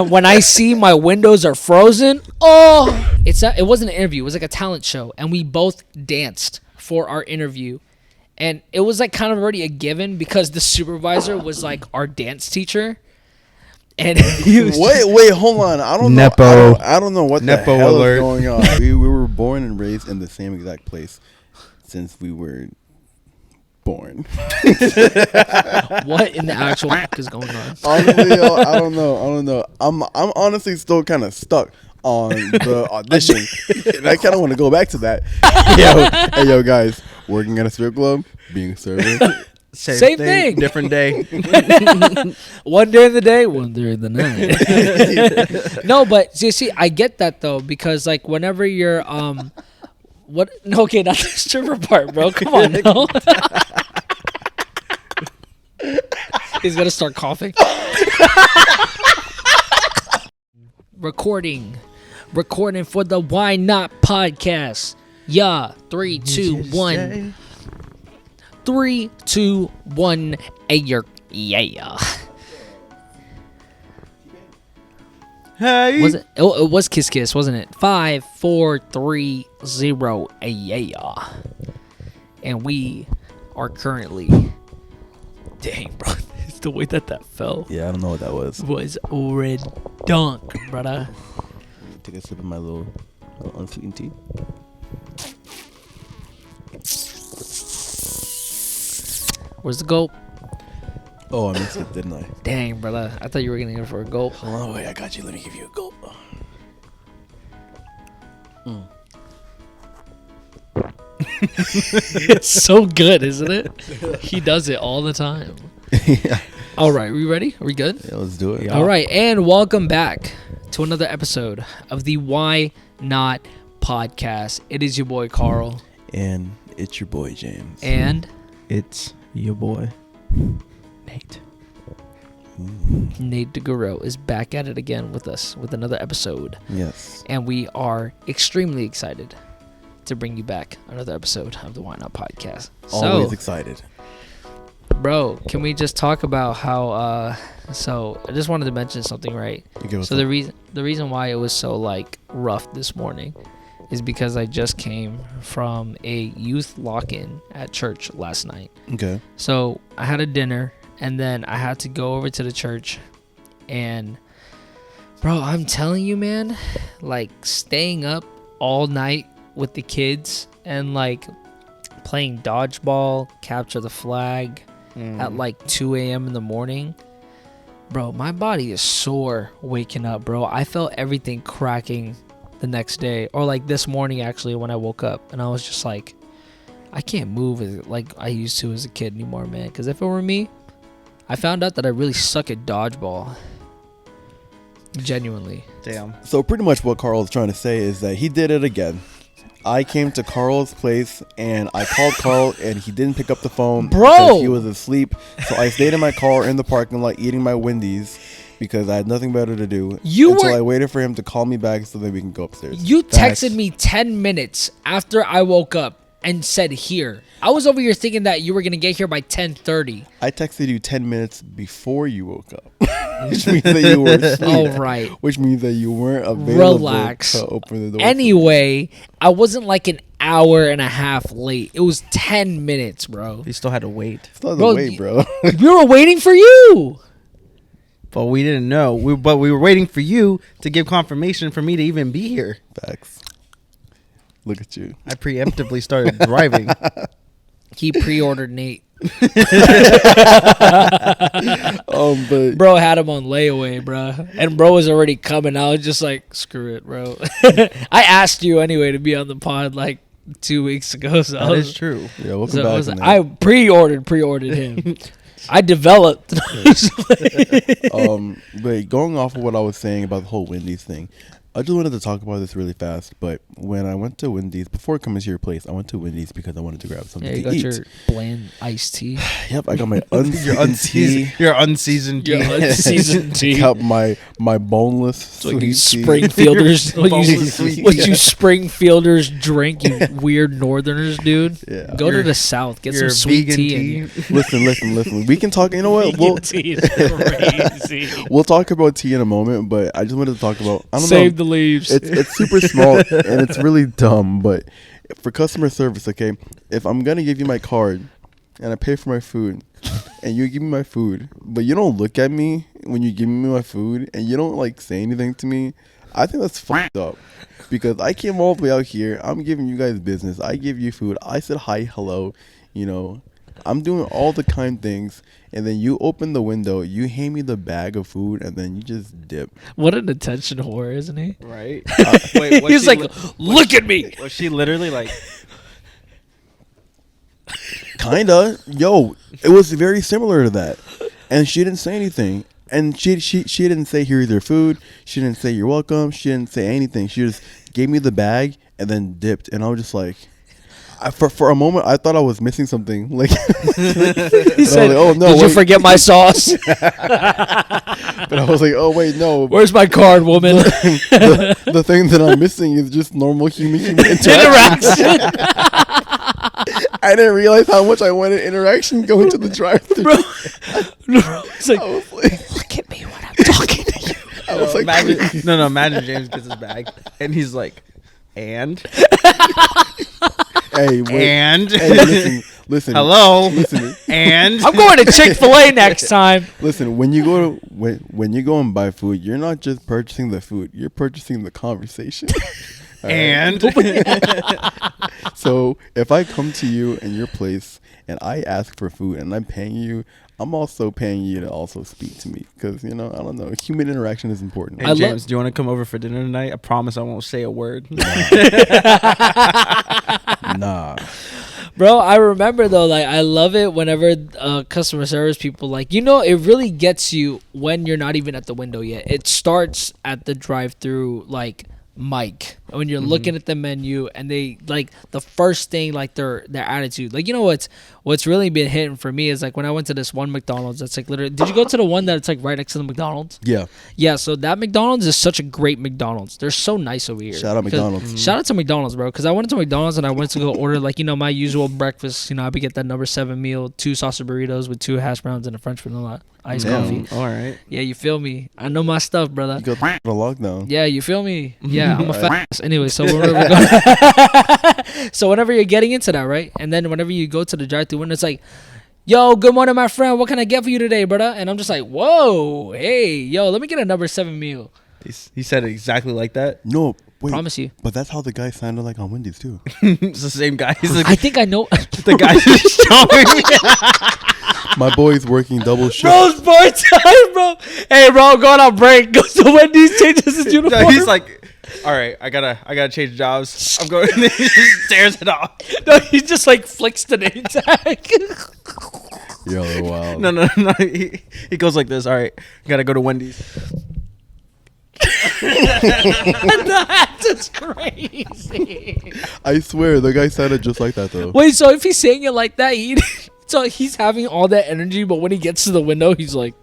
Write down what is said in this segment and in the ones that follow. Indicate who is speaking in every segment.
Speaker 1: And when I see my windows are frozen, it wasn't an interview. It was like a talent show, and we both danced for our interview. And it was like kind of already a given because the supervisor was like our dance teacher. And he was
Speaker 2: wait, hold on. I don't know. I don't know what Nepo the hell alert. Is going on. we were born and raised in the same exact place since we were born.
Speaker 1: What in the actual fuck is going on?
Speaker 2: Honestly, I don't know. I'm honestly still kind of stuck on the audition. I kind of want to go back to that. Yo, guys, working at a strip club, being a server.
Speaker 3: Same thing. Different day.
Speaker 1: One day of the day, one day of the night. No, but you see, I get that though, because like whenever you're what? No, okay, not the stripper part, bro. Come on, no. He's gonna start coughing. Recording for the Why Not podcast. Yeah, 3, 2, 1. 3, 2, 1. Yeah.
Speaker 3: Hey.
Speaker 1: Was it? It was Kiss Kiss, wasn't it? 5, 4, 3, 0. Yeah. And we are currently. Dang, bro. It's the way that fell.
Speaker 2: Yeah, I don't know what that was.
Speaker 1: Was redunk, brother.
Speaker 2: Take a sip of my little unsweetened tea.
Speaker 1: Where's the gulp?
Speaker 2: Oh, I missed it, didn't I?
Speaker 1: Dang, brother. I thought you were going to go for a gulp.
Speaker 2: Hold on, wait. I got you. Let me give you a gulp.
Speaker 1: It's so good, isn't it? He does it all the time.
Speaker 2: Yeah.
Speaker 1: All right, we ready? Are we good?
Speaker 2: Yeah, let's do it.
Speaker 1: Yeah. All right, and welcome back to another episode of the Why Not podcast. It is your boy Karl.
Speaker 2: And it's your boy James.
Speaker 1: And
Speaker 3: it's your boy Nate.
Speaker 1: Nathan Daguro is back at it again with us with another episode.
Speaker 2: Yes.
Speaker 1: And we are extremely excited to bring you back another episode of the Why Not podcast.
Speaker 2: Always excited.
Speaker 1: Bro, can we just talk about how so I just wanted to mention something, right? So the reason why it was so like rough this morning is because I just came from a youth lock-in at church last night.
Speaker 2: Okay.
Speaker 1: So I had a dinner and then I had to go over to the church, and bro, I'm telling you, man, like staying up all night with the kids and like playing dodgeball, capture the flag at like 2 a.m. in the morning. Bro, my body is sore waking up, bro. I felt everything cracking the next day, or like this morning actually when I woke up, and I was just like, I can't move like I used to as a kid anymore, man. Because if it were me, I found out that I really suck at dodgeball. Genuinely.
Speaker 3: Damn.
Speaker 2: So pretty much what Karl is trying to say is that he did it again. I came to Karl's place and I called Karl and he didn't pick up the phone because he was asleep. So I stayed in my car in the parking lot eating my Wendy's because I had nothing better to do until I waited for him to call me back so that we can go upstairs.
Speaker 1: You texted me 10 minutes after I woke up and said here. I was over here thinking that you were going to get here by 10:30.
Speaker 2: I texted you 10 minutes before you woke up. Which means that you were asleep.
Speaker 1: All right.
Speaker 2: Which means that you weren't available
Speaker 1: Relax.
Speaker 2: to open the door.
Speaker 1: Anyway, I wasn't like an hour and a half late. It was 10 minutes, bro.
Speaker 3: You still had to wait.
Speaker 2: Still had to wait, bro.
Speaker 1: We were waiting for you.
Speaker 3: But we didn't know. But we were waiting for you to give confirmation for me to even be here.
Speaker 2: Facts. Look at you.
Speaker 3: I preemptively started driving.
Speaker 1: He pre-ordered Nate.
Speaker 2: But
Speaker 1: bro had him on layaway, bro, and bro was already coming. I was just like, screw it, bro. I asked you anyway to be on the pod like 2 weeks ago. So
Speaker 3: that is true.
Speaker 2: Yeah, welcome back.
Speaker 1: I pre-ordered him. I developed.
Speaker 2: But going off of what I was saying about the whole Wendy's thing, I just wanted to talk about this really fast, but when I went to Wendy's, before coming to your place, I went to Wendy's because I wanted to grab something
Speaker 1: Yeah, you
Speaker 2: to
Speaker 1: got
Speaker 2: eat.
Speaker 1: your bland iced tea.
Speaker 2: Yep, I got my unseasoned tea.
Speaker 3: Your unseasoned tea.
Speaker 1: Your unseasoned tea.
Speaker 2: Got my boneless
Speaker 1: It's like you
Speaker 2: sweet tea.
Speaker 1: Springfielders.
Speaker 3: Boneless sweet
Speaker 1: What
Speaker 3: tea.
Speaker 1: you Springfielders drink, you weird Northerners, dude.
Speaker 2: Yeah.
Speaker 1: Go to the South, get some
Speaker 3: Your
Speaker 1: sweet
Speaker 3: vegan
Speaker 1: tea. in you.
Speaker 2: Listen. We can talk. You know what?
Speaker 1: Vegan tea is crazy.
Speaker 2: We'll talk about tea in a moment, but I just wanted to talk about. I don't
Speaker 1: Save
Speaker 2: know.
Speaker 1: the leaves.
Speaker 2: It's super small and it's really dumb, but for customer service, okay, if I'm gonna give you my card and I pay for my food and you give me my food, but you don't look at me when you give me my food and you don't like say anything to me, I think that's fucked up. Because I came all the way out here, I'm giving you guys business, I give you food, I said hi, hello, you know, I'm doing all the kind things, and then you open the window, you hand me the bag of food, and then you just dip.
Speaker 1: What an attention whore, isn't he?
Speaker 3: Right? Wait,
Speaker 1: He's like, look at me.
Speaker 3: was she literally like?
Speaker 2: Kinda. Yo, it was very similar to that. And she didn't say anything. And she didn't say, here's your food. She didn't say, you're welcome. She didn't say anything. She just gave me the bag and then dipped. And I was just like, for a moment, I thought I was missing something. Like,
Speaker 1: He said,
Speaker 2: like, oh, no,
Speaker 1: did you
Speaker 2: wait.
Speaker 1: forget my sauce?
Speaker 2: But I was like, oh, wait, no.
Speaker 1: Where's my card, woman?
Speaker 2: The thing that I'm missing is just normal human interaction.
Speaker 1: Interaction.
Speaker 2: I didn't realize how much I wanted interaction going to the drive-thru.
Speaker 1: Bro, it's like,
Speaker 2: I was like,
Speaker 1: look at me when I'm talking to you.
Speaker 2: I was like,
Speaker 3: Imagine James gets his bag and he's like, and
Speaker 2: hey, wait.
Speaker 3: and
Speaker 2: Hey, listen.
Speaker 3: hello,
Speaker 2: Listen.
Speaker 3: and
Speaker 1: I'm going to Chick-fil-A next time.
Speaker 2: Listen, when you go when you go and buy food, you're not just purchasing the food, you're purchasing the conversation. All right?
Speaker 3: and
Speaker 2: So if I come to you in your place and I ask for food and I'm paying you, I'm also paying you to also speak to me because, you know, I don't know, human interaction is important.
Speaker 3: Hey, James, do you want to come over for dinner tonight? I promise I won't say a word.
Speaker 2: Nah.
Speaker 1: Bro, I remember though, like I love it whenever customer service people, like, you know, it really gets you when you're not even at the window yet. It starts at the drive-through, like mic, when you're looking at the menu and they like the first thing, like their attitude, like, you know, what's really been hitting for me is like when I went to this one McDonald's that's like literally, did you go to the one that's like right next to the McDonald's? Yeah, so that McDonald's is such a great McDonald's. They're so nice over here.
Speaker 2: Shout out McDonald's.
Speaker 1: Shout out to McDonald's, bro, because I went to McDonald's and I went to go order, like, you know, my usual breakfast. You know, I would get that number 7 meal, 2 sausage burritos with 2 hash browns and a French vanilla iced coffee.
Speaker 3: All right.
Speaker 1: Yeah, you feel me? I know my stuff, brother.
Speaker 2: You go to lockdown.
Speaker 1: Yeah, you feel me? Yeah, I'm a fat ass. Anyway, so whenever so whenever you're getting into that, right? And then whenever you go to the drive-thru window, it's like, yo, good morning, my friend. What can I get for you today, brother? And I'm just like, whoa, hey, yo, let me get a number 7 meal.
Speaker 3: He said it exactly like that.
Speaker 2: No, wait.
Speaker 1: Promise you.
Speaker 2: But that's how the guy sounded like on Wendy's too.
Speaker 3: It's the same guy. He's
Speaker 1: I think I know.
Speaker 3: the guy who's showing me.
Speaker 2: My boy's working double shift.
Speaker 1: Bro's part time, bro. Hey, bro, going on break. Goes to Wendy's, changes his uniform.
Speaker 3: No, he's like, all right, I gotta change jobs. I'm going. He just stares it off.
Speaker 1: No, he just like flicks the name tag.
Speaker 2: Yo, wow.
Speaker 3: No. He goes like this. All right, gotta go to Wendy's.
Speaker 1: That's just crazy.
Speaker 2: I swear, the guy sounded just like that though.
Speaker 1: Wait, so if he's saying it like that, so he's having all that energy, but when he gets to the window, he's like,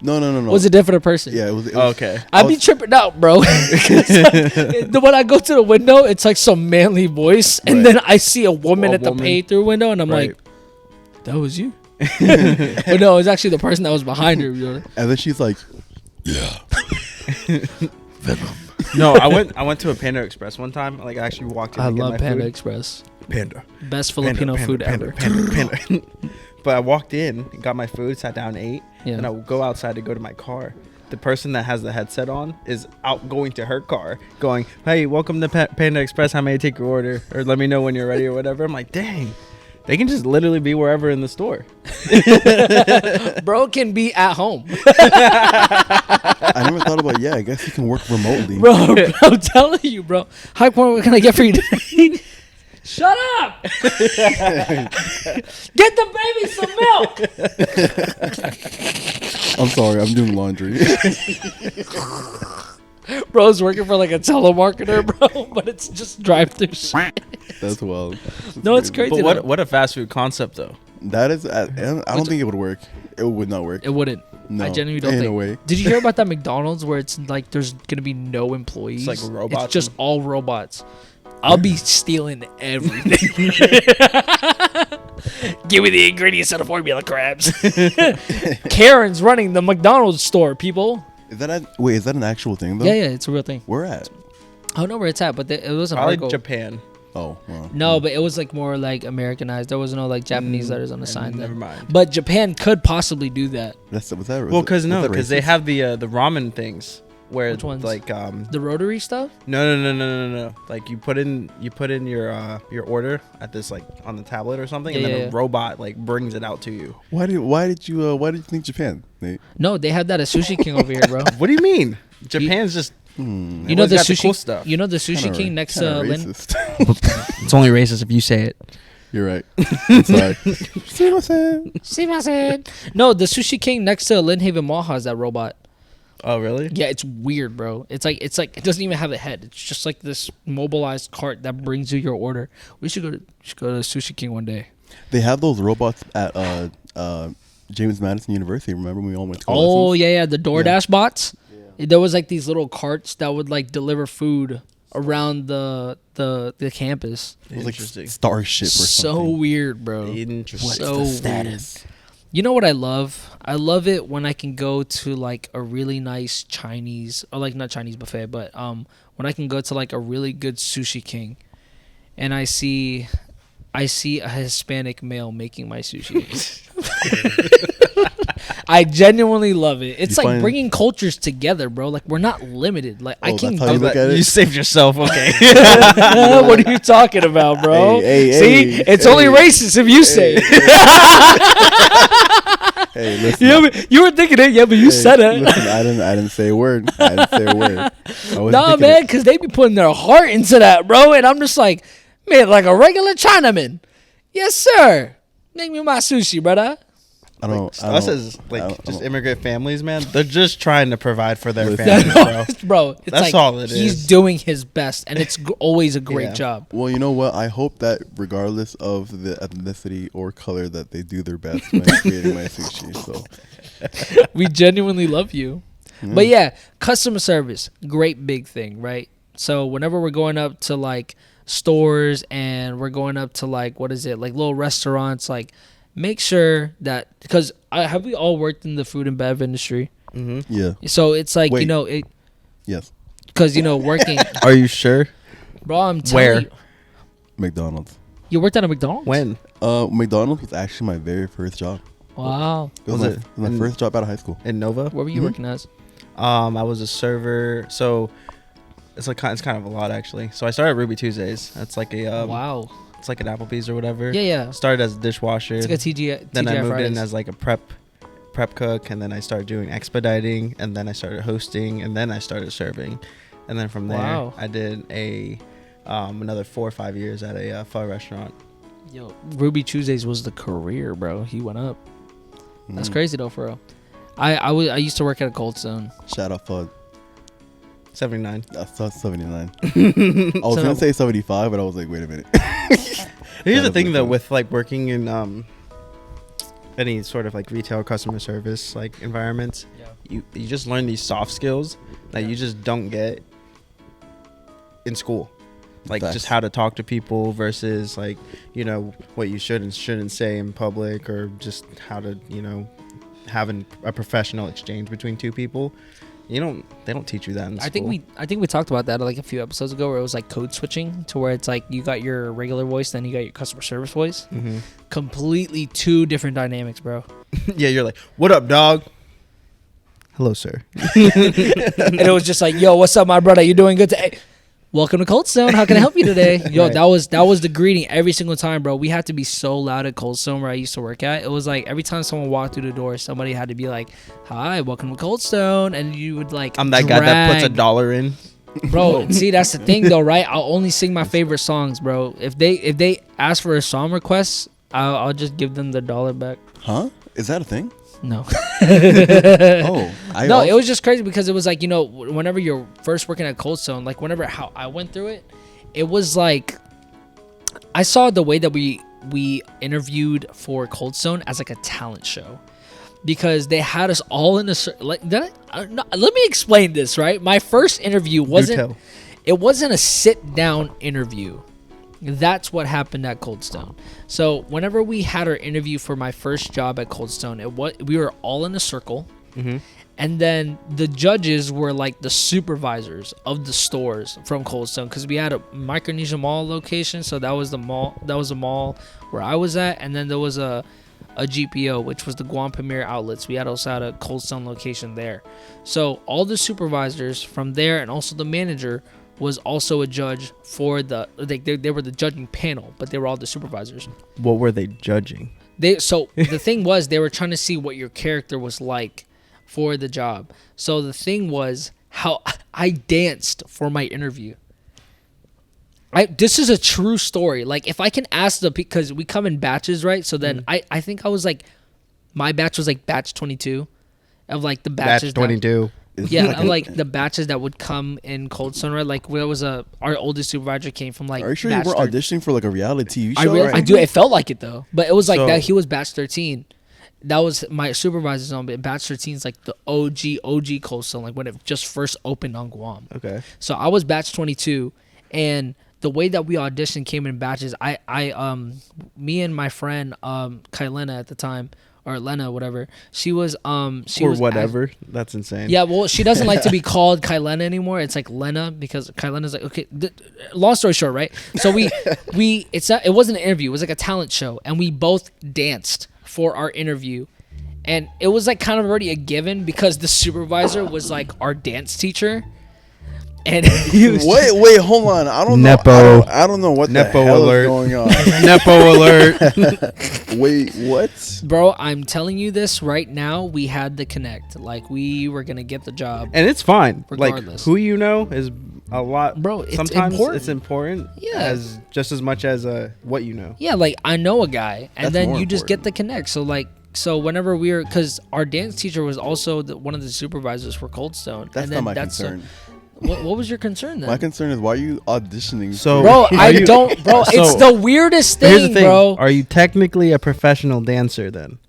Speaker 2: No.
Speaker 1: was a different person.
Speaker 2: Yeah, it was.
Speaker 3: Okay.
Speaker 1: I'd be tripping out, bro. When I go to the window, it's like some manly voice, and
Speaker 2: Right.
Speaker 1: then I see a woman
Speaker 3: A
Speaker 1: at the
Speaker 3: woman.
Speaker 1: pay-through window, and I'm
Speaker 3: Right.
Speaker 1: like, that was you? But no, it was actually the person that was behind her. You know?
Speaker 2: And then she's like,
Speaker 3: No, I went to a Panda Express one time. Like, I actually walked in.
Speaker 1: I
Speaker 3: to get
Speaker 1: love
Speaker 3: my
Speaker 1: Panda
Speaker 3: food.
Speaker 1: Express.
Speaker 3: Panda.
Speaker 1: Best Filipino food ever.
Speaker 3: Panda. But I walked in, got my food, sat down, ate,
Speaker 1: Yeah.
Speaker 3: and I would go outside to go to my car. The person that has the headset on is out going to her car, going, "Hey, welcome to Panda Express. How may I take your order? Or let me know when you're ready or whatever." I'm like, dang, they can just literally be wherever in the store.
Speaker 1: Bro can be at home.
Speaker 2: I never thought about. Yeah, I guess he can work remotely.
Speaker 1: Bro, I'm telling you, bro. Hi, what can I get for you today? Shut up! Get the baby some milk!
Speaker 2: I'm sorry, I'm doing laundry.
Speaker 1: Bro's working for like a telemarketer, bro, but it's just drive-through shit.
Speaker 2: That's wild.
Speaker 1: No, it's crazy.
Speaker 3: But what a fast food concept though.
Speaker 2: That is. I don't think it would work. It would not work.
Speaker 1: It wouldn't.
Speaker 2: No.
Speaker 1: I genuinely don't
Speaker 2: Ain't
Speaker 1: think.
Speaker 2: no way.
Speaker 1: Did you hear about that McDonald's where it's like there's gonna be no employees?
Speaker 3: It's like robots.
Speaker 1: It's just all robots. I'll be stealing everything. Give me the ingredients of the formula, crabs. Karen's running the McDonald's store, people.
Speaker 2: Is that an actual thing though?
Speaker 1: Yeah, it's a real thing.
Speaker 2: Where at?
Speaker 1: I don't know where it's at, but it was an
Speaker 3: Probably
Speaker 1: article.
Speaker 3: Japan.
Speaker 2: Oh, well.
Speaker 1: No, but it was like more like Americanized. There was no like Japanese letters on the sign.
Speaker 3: Never
Speaker 1: Then.
Speaker 3: mind.
Speaker 1: But Japan could possibly do that.
Speaker 2: Was that?
Speaker 3: Well, because they
Speaker 2: racist?
Speaker 3: have the ramen things where
Speaker 1: Which ones?
Speaker 3: like
Speaker 1: The rotary stuff.
Speaker 3: no. Like you put in your order at this like on the tablet or something, and then a robot like brings it out to you.
Speaker 2: Why did you think Japan, Nate?
Speaker 1: No, they have that at Sushi King over here, bro.
Speaker 3: What do you mean? Japan's just
Speaker 1: You know
Speaker 3: Everyone's
Speaker 1: the
Speaker 3: got the
Speaker 1: sushi
Speaker 3: cool stuff.
Speaker 1: You know the Sushi
Speaker 2: Kinda
Speaker 1: King next to Lin.
Speaker 2: racist.
Speaker 3: it's only racist if you say it.
Speaker 2: You're right. I'm sorry. Sumimasen.
Speaker 1: No, the Sushi King next to Lynn Haven Mall has that robot.
Speaker 3: Oh really?
Speaker 1: Yeah, it's weird, bro. It's like it doesn't even have a head. It's just like this mobilized cart that brings you your order. We should go to Sushi King one day.
Speaker 2: They have those robots at James Madison University. Remember when we all went to
Speaker 1: Oh
Speaker 2: lessons?
Speaker 1: yeah, the DoorDash bots. There was like these little carts that would like deliver food around the campus.
Speaker 2: It was like
Speaker 3: Interesting.
Speaker 2: Starship or
Speaker 1: So
Speaker 2: something.
Speaker 1: weird, bro.
Speaker 3: Interesting.
Speaker 1: So weird. You know what I love? I love it when I can go to like a really nice Chinese, or like not Chinese buffet, but when I can go to like a really good Sushi King, and I see a Hispanic male making my sushi. I genuinely love it. It's
Speaker 2: You
Speaker 1: like
Speaker 2: find-
Speaker 1: bringing cultures together, bro. Like we're not limited. Like I
Speaker 2: Oh,
Speaker 1: can.
Speaker 2: that's how you look at it?
Speaker 3: You saved yourself. Okay.
Speaker 1: What are you talking about, bro?
Speaker 2: Hey,
Speaker 1: See,
Speaker 2: hey,
Speaker 1: it's
Speaker 2: hey.
Speaker 1: only racist if you say it.
Speaker 2: Hey, listen.
Speaker 1: Yeah, but you were thinking it. Yeah, but you said it.
Speaker 2: Listen, I didn't say a word. I didn't say a word. I wasn't
Speaker 1: Nah,
Speaker 2: thinking
Speaker 1: man,
Speaker 2: it.
Speaker 1: because they be putting their heart into that, bro. And I'm just like, man, like a regular Chinaman. Yes, sir. Make me my sushi, brother.
Speaker 2: I don't.
Speaker 3: Us as just immigrant families, man, they're just trying to provide for their
Speaker 2: Listen.
Speaker 3: families, bro.
Speaker 1: Bro, it's
Speaker 3: That's
Speaker 1: like
Speaker 3: all it
Speaker 1: he's
Speaker 3: is.
Speaker 1: doing his best, and it's always a great
Speaker 3: Yeah.
Speaker 1: job.
Speaker 2: Well, you know what? I hope that regardless of the ethnicity or color, that they do their best when creating my sushi. So
Speaker 1: We genuinely love you. But yeah, customer service, great big thing, right? So whenever we're going up to like stores and we're going up to like, what is it, like little restaurants, like make sure that, because have we all worked in the food and bev industry?
Speaker 3: Mm-hmm.
Speaker 2: yeah,
Speaker 1: So it's like,
Speaker 2: Wait.
Speaker 1: you know, it,
Speaker 2: yes,
Speaker 1: because, you know, working,
Speaker 3: Are you sure?
Speaker 1: bro, I'm telling
Speaker 3: Where?
Speaker 1: you,
Speaker 2: McDonald's.
Speaker 1: you worked at a McDonald's?
Speaker 3: When?
Speaker 2: McDonald's was actually my very first job.
Speaker 1: Wow.
Speaker 2: It was,
Speaker 3: Was
Speaker 2: my
Speaker 3: it?
Speaker 2: first job out of high school.
Speaker 3: In Nova?
Speaker 1: What were you
Speaker 2: Mhm.
Speaker 1: working as?
Speaker 3: I was a server. So it's kind of a lot actually. So I started at Ruby Tuesdays. That's like a
Speaker 1: Wow.
Speaker 3: it's like an Applebee's or whatever.
Speaker 1: Yeah, yeah.
Speaker 3: Started as a dishwasher.
Speaker 1: It's like a TGI
Speaker 3: Then I moved
Speaker 1: Fridays.
Speaker 3: in as like a prep cook, and then I started doing expediting, and then I started hosting, and then I started serving, and then from there
Speaker 1: Wow.
Speaker 3: I did another 4 or 5 years at a pho restaurant.
Speaker 1: Yo, Ruby Tuesdays was the career, bro. He went up. That's crazy though, for real. I used to work at a Cold Stone.
Speaker 2: Shout out for
Speaker 3: 79.
Speaker 2: I thought 79. I was gonna say 75, but I was like, wait a minute.
Speaker 3: Here's the
Speaker 2: That'd
Speaker 3: thing
Speaker 2: be
Speaker 3: though,
Speaker 2: fun.
Speaker 3: with like working in any sort of like retail customer service like environments,
Speaker 1: Yeah.
Speaker 3: you just learn these soft skills that
Speaker 1: Yeah.
Speaker 3: you just don't get in school. Like
Speaker 2: Facts.
Speaker 3: just how to talk to people versus like, you know, what you should and shouldn't say in public, or just how to, you know, having a professional exchange between two people. They don't teach you that in school.
Speaker 1: I think we talked about that like a few episodes ago, where it was like code switching to where it's like you got your regular voice, then you got your customer service voice.
Speaker 3: Mhm.
Speaker 1: Completely two different dynamics, bro.
Speaker 3: Yeah, you're like, "What up, dog?" Hello, sir.
Speaker 1: And it was just like, yo, what's up, my brother? You doing good today? Welcome to Cold Stone. How can I help you today? Yo,
Speaker 3: Right.
Speaker 1: that was the greeting every single time, bro. We had to be so loud at Cold Stone where I used to work at. It was like every time someone walked through the door, somebody had to be like, "Hi, welcome to Cold Stone," and you would like.
Speaker 3: I'm that guy that puts
Speaker 1: drag-
Speaker 3: $1 in.
Speaker 1: Bro, see, that's the thing though, right? I'll only sing my favorite songs, bro. If they ask for a song request, I'll just give them the $1 back.
Speaker 2: Huh? Is that a thing?
Speaker 1: No.
Speaker 2: Oh,
Speaker 1: It was just crazy because it was like, whenever you're first working at Cold Stone, like whenever how I went through it, it was like I saw the way that we interviewed for Cold Stone as like a talent show, because they had us all in a let me explain this, right? My first interview wasn't a sit down interview. That's what happened at Cold Stone. So whenever we had our interview for my first job at Cold Stone, we were all in a circle, and then the judges were like the supervisors of the stores from Cold Stone, because we had a Micronesia Mall location, so that was the mall. That was the mall where I was at, and then there was a GPO, which was the Guam Premier Outlets. We also had a Cold Stone location there. So all the supervisors from there, and also the manager, was also a judge for they were the judging panel, but they were all the supervisors.
Speaker 3: What were they judging?
Speaker 1: So the thing was, they were trying to see what your character was like for the job. So the thing was how I danced for my interview. This is a true story. Like, if I can ask because we come in batches, right? So then I think I was like, my batch was like batch 22 of like the batches.
Speaker 3: Batch 22.
Speaker 1: Yeah, like the batches that would come in Cold Stone, right? Like, where was our oldest supervisor came from, like.
Speaker 2: Are you sure you were auditioning for like a reality TV show?
Speaker 1: I do. It felt like it though, but it was like that. He was batch 13. That was my supervisor's on, but batch 13 is like the OG Cold Stone, like when it just first opened on Guam.
Speaker 3: Okay.
Speaker 1: So I was batch 22, and the way that we auditioned came in batches. Me and my friend Kailena at the time, or Lena, whatever. She was
Speaker 3: whatever. That's insane.
Speaker 1: Yeah, well, she doesn't like to be called Kailena anymore. It's like Lena, because Kailena's like, okay. Long story short, right? So it wasn't an interview. It was like a talent show, and we both danced for our interview, and it was like kind of already a given because the supervisor was like our dance teacher. And he was
Speaker 2: wait, hold on. I don't
Speaker 3: Nepo.
Speaker 2: know. I don't know what
Speaker 3: Nepo
Speaker 2: the hell
Speaker 3: alert.
Speaker 2: is going on.
Speaker 3: Nepo alert.
Speaker 2: Wait, what?
Speaker 1: Bro, I'm telling you this right now. We had the connect. Like, we were gonna get the job,
Speaker 3: and it's fine.
Speaker 1: Regardless.
Speaker 3: Like, who you know is a lot.
Speaker 1: Bro, it's
Speaker 3: sometimes
Speaker 1: important.
Speaker 3: it's important.
Speaker 1: Yeah.
Speaker 3: As just as much as what you know.
Speaker 1: Yeah, like, I know a guy, and
Speaker 2: That's
Speaker 1: then
Speaker 2: more
Speaker 1: you just get
Speaker 2: important.
Speaker 1: the connect. So whenever we were, because our dance teacher was also one of the supervisors for Cold Stone.
Speaker 2: That's not my concern.
Speaker 1: What was your concern then?
Speaker 2: My concern is, why are you auditioning?
Speaker 3: So,
Speaker 1: bro, it's the weirdest thing,
Speaker 3: here's the thing,
Speaker 1: bro.
Speaker 3: Are you technically a professional dancer then?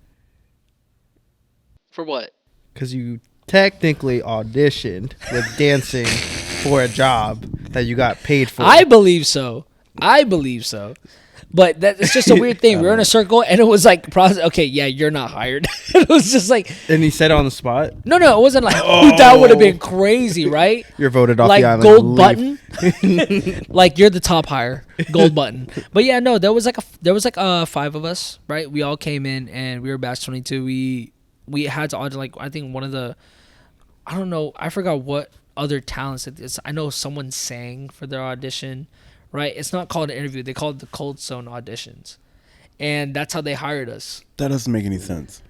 Speaker 1: For what?
Speaker 3: Because you technically auditioned with dancing for a job that you got paid for.
Speaker 1: I believe so. But it's just a weird thing. We were in a circle, and it was like, okay, yeah, you're not hired. It was just like,
Speaker 3: And he said it on the spot.
Speaker 1: no, it wasn't like, that would have been crazy, right?
Speaker 3: You're voted off
Speaker 1: Like
Speaker 3: the island.
Speaker 1: gold button, like you're the top hire, gold button. But yeah, no, there was like 5 of us, right? We all came in, and we were batch 22. We had to audition, like, I think one of the, I don't know, I forgot what other talents it is. I know someone sang for their audition. Right, it's not called an interview. They call it the Cold Stone auditions, and that's how they hired us.
Speaker 2: That doesn't make any sense.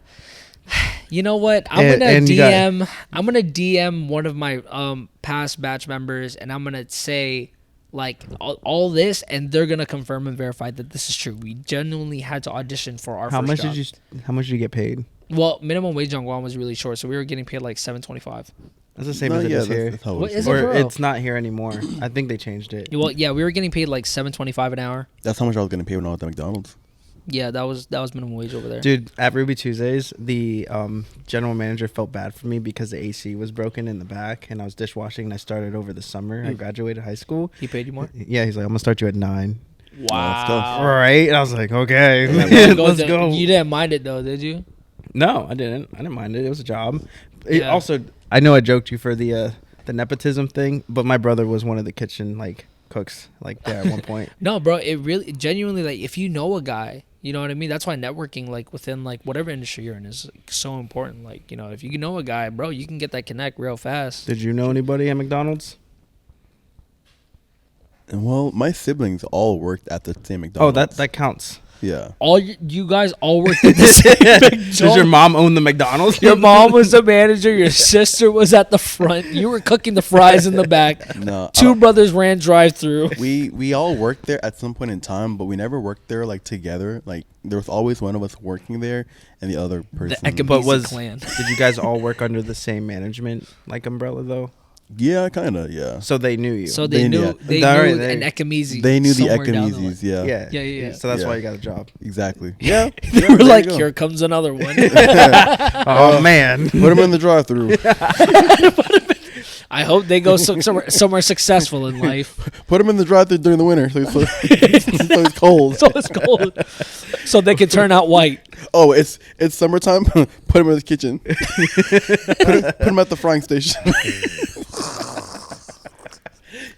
Speaker 1: You know what? I'm gonna DM one of my past batch members, and I'm gonna say like all this, and they're gonna confirm and verify that this is true. We genuinely had to audition for our first job.
Speaker 3: How much did you get paid?
Speaker 1: Well, minimum wage on Guam was really short, so we were getting paid like $7.25.
Speaker 3: That's the same as it is here.
Speaker 2: That's how
Speaker 1: What
Speaker 2: it
Speaker 1: is
Speaker 2: is.
Speaker 1: it?
Speaker 3: Or
Speaker 1: for real?
Speaker 3: it's not here anymore. I think they changed it.
Speaker 1: Well, yeah, we were getting paid like $7.25 an hour.
Speaker 2: That's how much I was getting paid when I was at McDonald's.
Speaker 1: Yeah, that was minimum wage over there.
Speaker 3: Dude, at Ruby Tuesdays, the general manager felt bad for me because the AC was broken in the back, and I was dishwashing, and I started over the summer. I graduated high school.
Speaker 1: He paid you more?
Speaker 3: Yeah, he's like, I'm going to start you at 9.
Speaker 1: Wow.
Speaker 3: All right. And I was like, okay, let's go.
Speaker 1: You didn't mind it though, did you?
Speaker 3: No, I didn't. I didn't mind it. It was a job.
Speaker 1: Yeah.
Speaker 3: Also, I know I joked you for the nepotism thing, but my brother was one of the kitchen cooks at one point.
Speaker 1: No, bro, it really genuinely, like, if you know a guy, you know what I mean? That's why networking, like, within like whatever industry you're in, is like, so important. Like, you know, if you know a guy, bro, you can get that connect real fast.
Speaker 3: Did you know anybody at McDonald's?
Speaker 2: And well, my siblings all worked at the same McDonald's.
Speaker 3: Oh, that counts.
Speaker 2: Yeah.
Speaker 1: All you guys all worked at the same big
Speaker 3: Does your mom own the McDonald's?
Speaker 1: Your mom was the manager. Your sister was at the front. You were cooking the fries in the back.
Speaker 2: No.
Speaker 1: Two brothers ran drive-through.
Speaker 2: We all worked there at some point in time, but we never worked there like together. Like there was always one of us working there, and the other person.
Speaker 3: But
Speaker 1: clan.
Speaker 3: Did you guys all work under the same management like umbrella though?
Speaker 2: Yeah, kind of. Yeah.
Speaker 3: So they knew you.
Speaker 1: So they knew
Speaker 2: yeah.
Speaker 1: they
Speaker 3: Alright,
Speaker 1: knew
Speaker 3: they-
Speaker 1: an Ecamese.
Speaker 2: They knew the
Speaker 1: somewhere down the line.
Speaker 2: Ecomeses. Yeah.
Speaker 3: yeah. So that's
Speaker 2: Yeah.
Speaker 3: why you got a job.
Speaker 2: Exactly. Yeah.
Speaker 1: They
Speaker 2: Yeah,
Speaker 1: were
Speaker 2: there
Speaker 1: like,
Speaker 2: you go.
Speaker 1: "Here comes another one."
Speaker 3: Oh man.
Speaker 2: Put him in the drive-through.
Speaker 1: I hope they go somewhere successful in life.
Speaker 2: Put him in the drive-through during the winter, so it's cold.
Speaker 1: So it's cold, so they can turn out white.
Speaker 2: Oh, it's summertime. Put him in the kitchen. Put him at the frying station.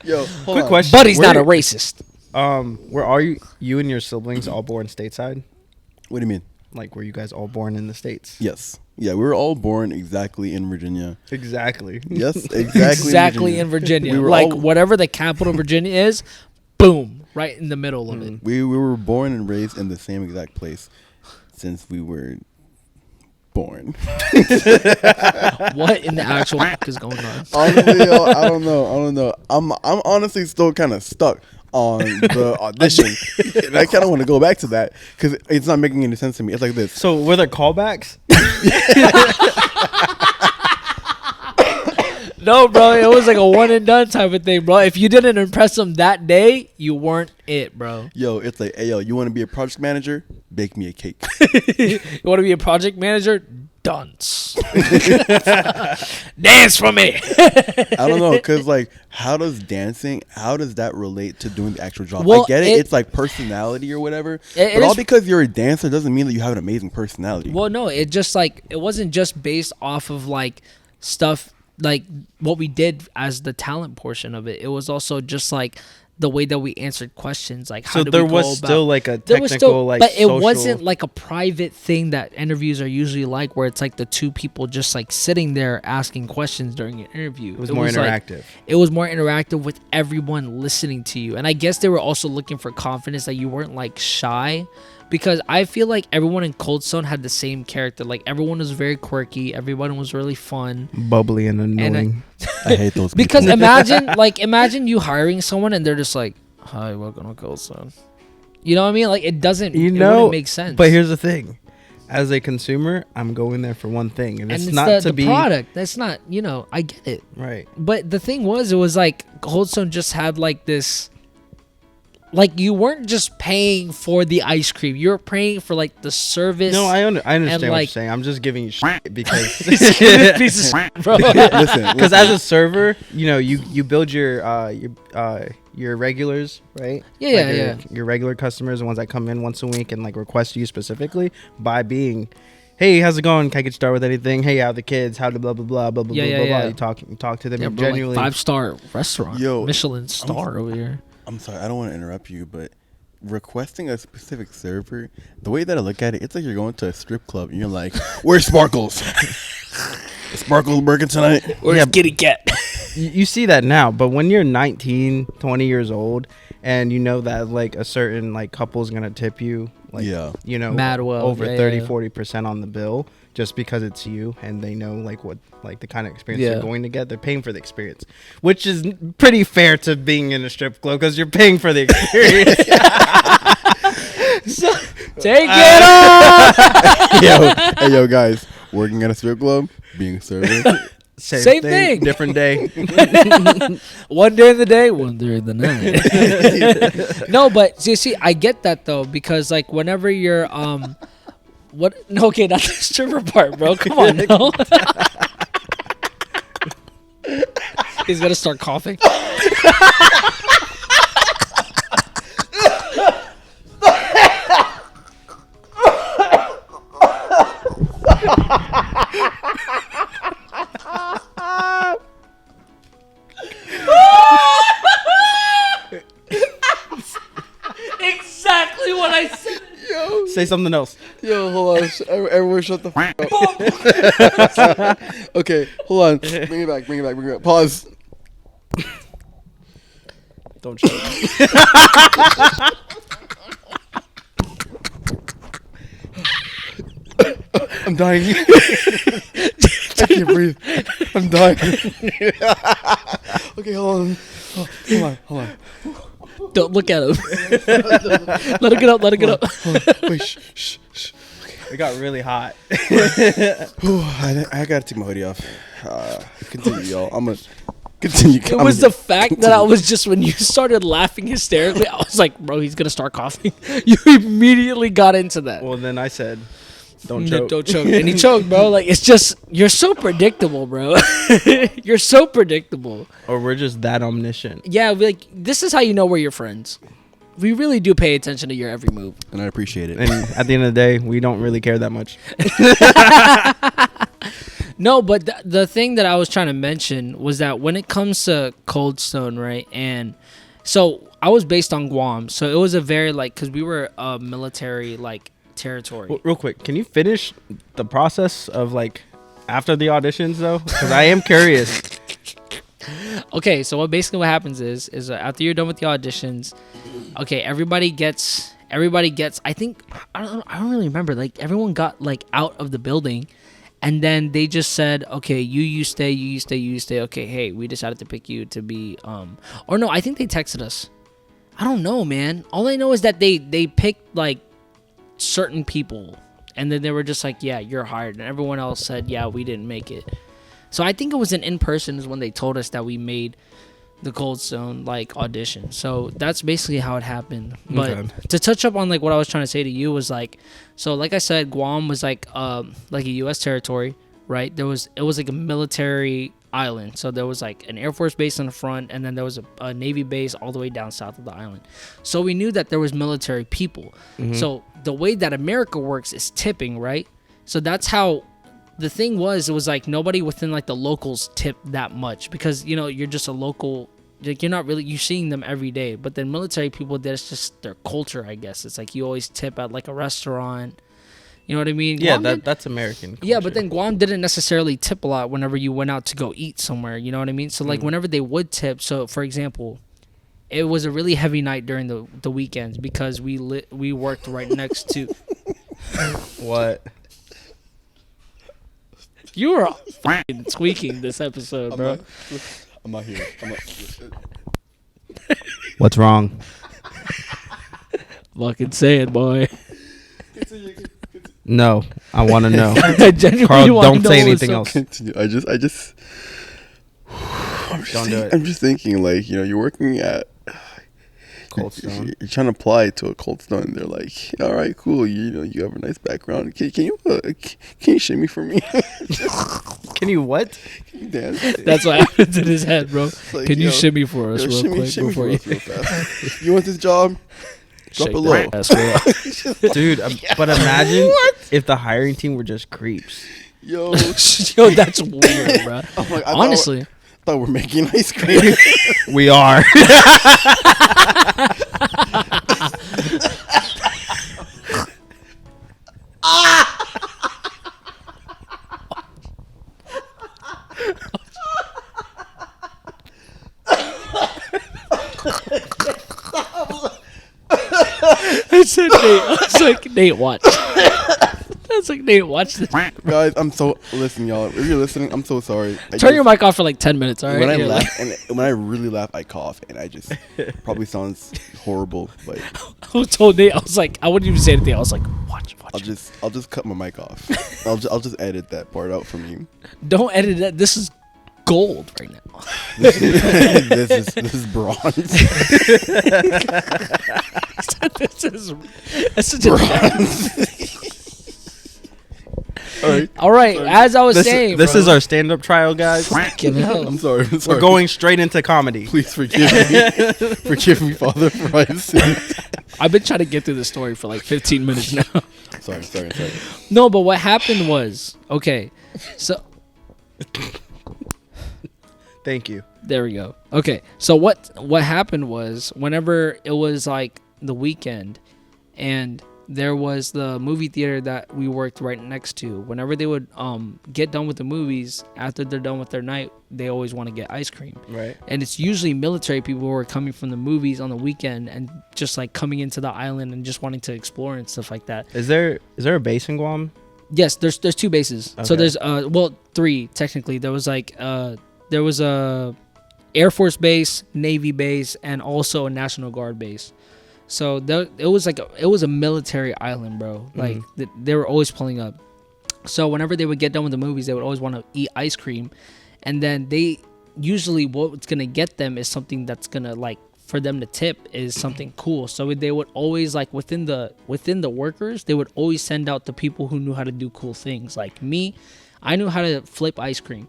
Speaker 2: Yo,
Speaker 3: Quick question.
Speaker 1: Buddy's not a racist.
Speaker 3: Where are you and your siblings all born stateside?
Speaker 2: What do you mean?
Speaker 3: Like, were you guys all born in the States?
Speaker 2: Yes. Yeah, we were all born exactly in Virginia.
Speaker 3: Exactly.
Speaker 2: Yes, exactly.
Speaker 1: Exactly in Virginia.
Speaker 2: We were
Speaker 1: Like
Speaker 2: all-
Speaker 1: whatever the capital of Virginia is, boom, right in the middle of it.
Speaker 2: We were born and raised in the same exact place since we were born.
Speaker 1: What in the actual fuck is going on?
Speaker 2: Honestly, yo, I don't know. I'm honestly still kind of stuck on the audition. And I kind of want to go back to that because it's not making any sense to me. It's like this.
Speaker 3: So were there callbacks?
Speaker 1: No, bro, it was like a one and done type of thing, bro. If you didn't impress them that day, you weren't it, bro.
Speaker 2: Yo, it's like, hey, yo, you want to be a project manager? Bake me a cake.
Speaker 1: You want to be a project manager? Dance. Dance for me.
Speaker 2: I don't know, because like, how does that relate to doing the actual job?
Speaker 1: Well,
Speaker 2: I get it. It's like personality or whatever.
Speaker 1: It
Speaker 2: But all
Speaker 1: is-
Speaker 2: because you're a dancer doesn't mean that you have an amazing personality.
Speaker 1: Well, no, it just like it wasn't just based off of like stuff like what we did as the talent portion of it. It was also just like the way that we answered questions, like how
Speaker 3: So
Speaker 1: did
Speaker 3: there
Speaker 1: we go
Speaker 3: was
Speaker 1: about-
Speaker 3: still like a
Speaker 1: There was
Speaker 3: technical
Speaker 1: still,
Speaker 3: like
Speaker 1: but it
Speaker 3: social-
Speaker 1: wasn't like a private thing that interviews are usually like, where it's like the two people just like sitting there asking questions during an interview.
Speaker 3: It was more
Speaker 1: like-
Speaker 3: interactive.
Speaker 1: it was more interactive with everyone listening to you, and I guess they were also looking for confidence that you weren't like shy, because I feel like everyone in Cold Stone had the same character. Like everyone was very quirky, everyone was really fun.
Speaker 3: bubbly and annoying.
Speaker 2: I hate those people.
Speaker 1: Because imagine you hiring someone and they're just like, "Hi, welcome to Cold Stone." You know what I mean? Like it doesn't.
Speaker 3: You
Speaker 1: it
Speaker 3: know,
Speaker 1: wouldn't make sense.
Speaker 3: But here's the thing: as a consumer, I'm going there for one thing, and it's not to
Speaker 1: the
Speaker 3: be
Speaker 1: product. That's not. I get it.
Speaker 3: right.
Speaker 1: But the thing was, it was like Cold Stone just had like this. Like you weren't just paying for the ice cream; you were paying for like the service.
Speaker 3: No, I understand what you're
Speaker 1: like-
Speaker 3: saying. I'm just giving you shit because
Speaker 1: Piece of shit, bro.
Speaker 2: Listen,
Speaker 3: because as a server, you build your regulars, right?
Speaker 1: Yeah,
Speaker 3: Like
Speaker 1: yeah.
Speaker 3: Your regular customers, the ones that come in once a week and like request you specifically by being, hey, how's it going? Can I get you started with anything? Hey, how are the kids? How to blah blah blah blah blah
Speaker 1: Yeah,
Speaker 3: blah
Speaker 1: yeah,
Speaker 3: blah.
Speaker 1: yeah.
Speaker 3: You talk to them.
Speaker 1: Yeah,
Speaker 3: and
Speaker 1: bro, like
Speaker 3: genuinely
Speaker 1: 5-star restaurant,
Speaker 2: Yo,
Speaker 1: Michelin star over here.
Speaker 2: I'm sorry, I don't want to interrupt you, but requesting a specific server, the way that I look at it, it's like you're going to a strip club and you're like, "Where's Sparkles? Sparkles working tonight?"
Speaker 1: Where's Kitty Cat?
Speaker 3: you see that now, but when you're 19, 20 years old and you know that like a certain like couple's gonna tip you like
Speaker 1: Mad well,
Speaker 3: over
Speaker 1: yeah,
Speaker 3: 30
Speaker 1: yeah.
Speaker 3: 40% on the bill just because it's you and they know like what like the kind of experience
Speaker 1: Yeah.
Speaker 3: you're going to get. They're paying for the experience, which is pretty fair to being in a strip club because you're paying for the experience.
Speaker 1: Take it off.
Speaker 2: Yo, guys, working at a strip club, being a server.
Speaker 1: Same thing.
Speaker 3: Different day.
Speaker 1: One day in the day, one day in the night. No, but see, I get that though, because like whenever you're what? No, okay, not the stripper part, bro. Come on, no. He's gonna start coughing. Exactly what I said.
Speaker 3: Say something else.
Speaker 2: Yo, hold on. Everyone shut the f*** up. Okay, hold on. Bring it back. Pause.
Speaker 3: Don't shut up.
Speaker 2: dying. I can't breathe. I'm dying. Okay, hold on. Hold on.
Speaker 1: Don't look at him. Let it get up. Let it get up.
Speaker 2: Wait, shh.
Speaker 3: It got really hot.
Speaker 2: I gotta take my hoodie off. Continue, y'all. I'm gonna continue.
Speaker 1: It was the fact that I was just, when you started laughing hysterically, I was like, bro, he's gonna start coughing. You immediately got into that.
Speaker 3: Well, then I said, don't choke.
Speaker 1: Don't choke. And he choked, bro. Like, it's just, you're so predictable, bro. You're so predictable.
Speaker 3: Or we're just that omniscient.
Speaker 1: Yeah, like, this is how you know we're your friends. We really do pay attention to your every move.
Speaker 2: And I appreciate it.
Speaker 3: And at the end of the day, we don't really care that much.
Speaker 1: No, but the thing that I was trying to mention was that when it comes to Cold Stone, right? And so I was based on Guam. So it was a very, like, because we were a military, like, territory.
Speaker 3: Well, real quick, can you finish the process of, like, after the auditions, though? Because I am curious.
Speaker 1: Okay, so what happens is after you're done with the auditions, okay, everybody gets, I think, I don't really remember, like, everyone got, like, out of the building, and then they just said, okay, you stay, okay, hey, we decided to pick you to be, or no, I think they texted us. I don't know, man. All I know is that they picked, like, certain people, and then they were just like, yeah, you're hired, and everyone else said, yeah, we didn't make it. So I think it was an in-person is when they told us that we made the Cold Stone, like, audition. So that's basically how it happened. But to touch up on, like, what I was trying to say to you was, like, so like I said, Guam was like a U.S. territory, right? It was like a military island. So there was like an Air Force base on the front, and then there was a Navy base all the way down south of the island. So we knew that there was military people. Mm-hmm. So the way that America works is tipping, right? So that's how the thing was. It was like nobody within, like, the locals tipped that much, because, you know, you're just a local, like, you're not really, you're seeing them every day. But then military people, that's just their culture, I guess. It's like you always tip at, like, a restaurant. You know what I mean?
Speaker 3: Yeah, that's American culture.
Speaker 1: Yeah, but then Guam didn't necessarily tip a lot whenever you went out to go eat somewhere. You know what I mean? So, like, whenever they would tip, so for example, it was a really heavy night during the weekends because we worked right next to.
Speaker 3: What?
Speaker 1: You were fucking squeaking this episode, bro.
Speaker 2: I'm not here.
Speaker 3: What's wrong?
Speaker 1: Fucking say it, boy.
Speaker 3: No, I want to know.
Speaker 1: I genuinely
Speaker 3: Carl,
Speaker 1: wanna
Speaker 3: don't
Speaker 1: know
Speaker 3: say
Speaker 1: what
Speaker 3: anything
Speaker 1: so-
Speaker 3: else.
Speaker 2: Continue. I'm just thinking, like, you know, you're working at
Speaker 3: Cold Stone.
Speaker 2: You're trying to apply to a Cold Stone. They're like, all right, cool. You know, you have a nice background. Can you shimmy for me?
Speaker 3: Can you what?
Speaker 2: Can you dance?
Speaker 1: That's what happens in his head, bro.
Speaker 2: Like,
Speaker 1: Can you shimmy for us real quick
Speaker 2: shimmy
Speaker 1: before
Speaker 2: for
Speaker 1: you
Speaker 2: us real fast. You want this job? Drop
Speaker 1: shake
Speaker 2: it low.
Speaker 1: that ass, bro.
Speaker 3: Dude, but imagine if the hiring team were just creeps.
Speaker 2: Yo,
Speaker 1: Yo, that's weird, bro.
Speaker 2: I'm like,
Speaker 1: Honestly.
Speaker 2: I thought we're making ice cream.
Speaker 3: We are.
Speaker 1: I said Nate. I was like, Nate, watch. I was like, Nate, watch this.
Speaker 2: Guys, listen, y'all. If you're listening, I'm so sorry.
Speaker 1: Turn your mic off for like 10 minutes, all right?
Speaker 2: When I
Speaker 1: Yeah,
Speaker 2: laugh, and when I really laugh, I cough, and I just probably sounds horrible, but
Speaker 1: I told Nate, I was like, I wouldn't even say anything. I was like, watch.
Speaker 2: I'll just cut my mic off. I'll just edit that part out from you.
Speaker 1: Don't edit that. This is gold right now.
Speaker 2: This is bronze.
Speaker 1: That's such a
Speaker 2: Bronze.
Speaker 1: All right. As I was saying,
Speaker 3: This
Speaker 1: bro.
Speaker 3: is our stand-up trial, guys.
Speaker 1: Fucking hell.
Speaker 2: I'm sorry.
Speaker 3: We're going straight into comedy.
Speaker 2: Please forgive me. Forgive me, Father, for my sins.
Speaker 1: I've been trying to get through the story for like 15 minutes now.
Speaker 2: Sorry.
Speaker 1: No, but what happened was, okay, so
Speaker 3: Thank you.
Speaker 1: there we go. Okay, so what happened was, whenever it was like the weekend, and there was the movie theater that we worked right next to. Whenever they would get done with the movies, after they're done with their night, they always want to get ice cream.
Speaker 3: Right.
Speaker 1: And it's usually military people who are coming from the movies on the weekend and just like coming into the island and just wanting to explore and stuff like that.
Speaker 3: Is there a base in Guam?
Speaker 1: Yes, there's two bases. So
Speaker 3: Okay.
Speaker 1: there's three technically. There was a Air Force base, Navy base, and also a National Guard base. So it was a military island, bro. Like they were always pulling up. So whenever they would get done with the movies, they would always want to eat ice cream, and then they usually what's gonna get them is something that's gonna like for them to tip is something cool. So they would always like within the workers, they would always send out the people who knew how to do cool things. Like me, I knew how to flip ice cream.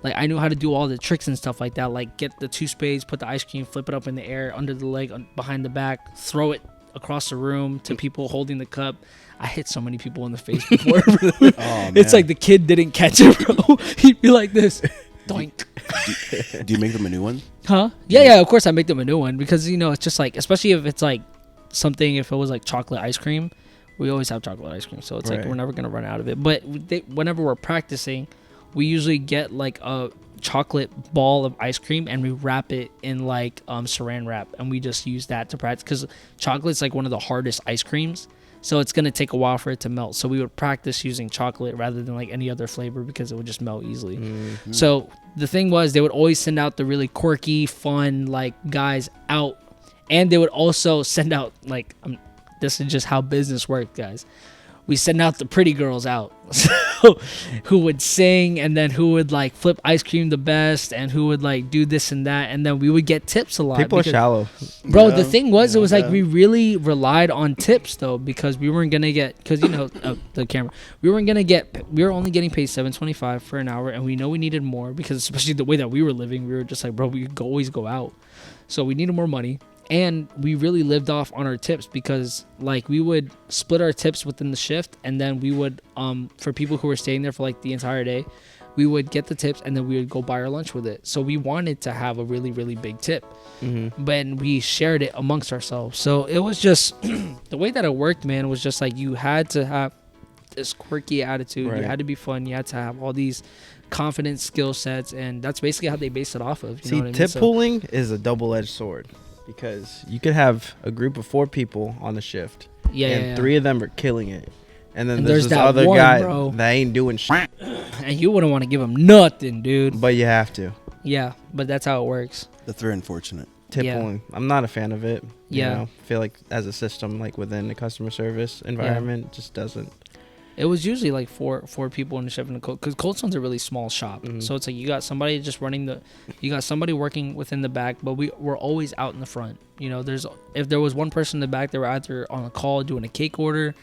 Speaker 1: Like I knew how to do all the tricks and stuff like that. Like get the 2 spades, put the ice cream, flip it up in the air, under the leg, behind the back, throw it across the room to people holding the cup. I hit so many people in the face before. It's like the kid didn't catch it, bro. He'd be like this. Doink.
Speaker 2: Do you make them a new one?
Speaker 1: Huh? Yeah, of course I make them a new one because, it's just like, especially if it's like something, if it was like chocolate ice cream, we always have chocolate ice cream. So it's like, we're never going to run out of it. But whenever we're practicing, we usually get like a chocolate ball of ice cream and we wrap it in like saran wrap. And we just use that to practice because chocolate's like one of the hardest ice creams. So it's going to take a while for it to melt. So we would practice using chocolate rather than like any other flavor because it would just melt easily. Mm-hmm. So the thing was they would always send out the really quirky, fun like guys out. And they would also send out like, this is just how business worked, guys. We send out the pretty girls out. So who would sing and then who would like flip ice cream the best and who would like do this and that. And then we would get tips a lot.
Speaker 3: People are shallow.
Speaker 1: Bro, the thing was, it was like we really relied on tips though because we weren't going to get, because the camera, we were only getting paid $7.25 for an hour and we know we needed more because especially the way that we were living, we were just like, bro, we could always go out. So we needed more money. And we really lived off on our tips because like we would split our tips within the shift and then we would for people who were staying there for like the entire day, we would get the tips and then we would go buy our lunch with it. So we wanted to have a really, really big tip. But we shared it amongst ourselves. So it was just the way that it worked, man, was just like you had to have this quirky attitude. You had to be fun. You had to have all these confident skill sets, and that's basically how they base it off of. You know what I mean?
Speaker 3: Tip pulling is a double-edged sword. Because you could have a group of 4 people on the shift. And 3 of them are killing it. And then there's this
Speaker 1: that
Speaker 3: other
Speaker 1: one,
Speaker 3: guy
Speaker 1: bro,
Speaker 3: that ain't doing shit.
Speaker 1: And you wouldn't want to give him nothing, dude.
Speaker 3: But you have to.
Speaker 1: Yeah, but that's how it works.
Speaker 2: That's very unfortunate.
Speaker 3: Tip pulling. I'm not a fan of it.
Speaker 1: Yeah.
Speaker 3: You know, I feel like as a system, like within the customer service environment, just doesn't.
Speaker 1: It was usually like four people in the shift in the cold, because Cold Stone's a really small shop. So it's like you got somebody just running you got somebody working within the back, but we're always out in the front. If there was one person in the back, they were either on a call doing a cake order,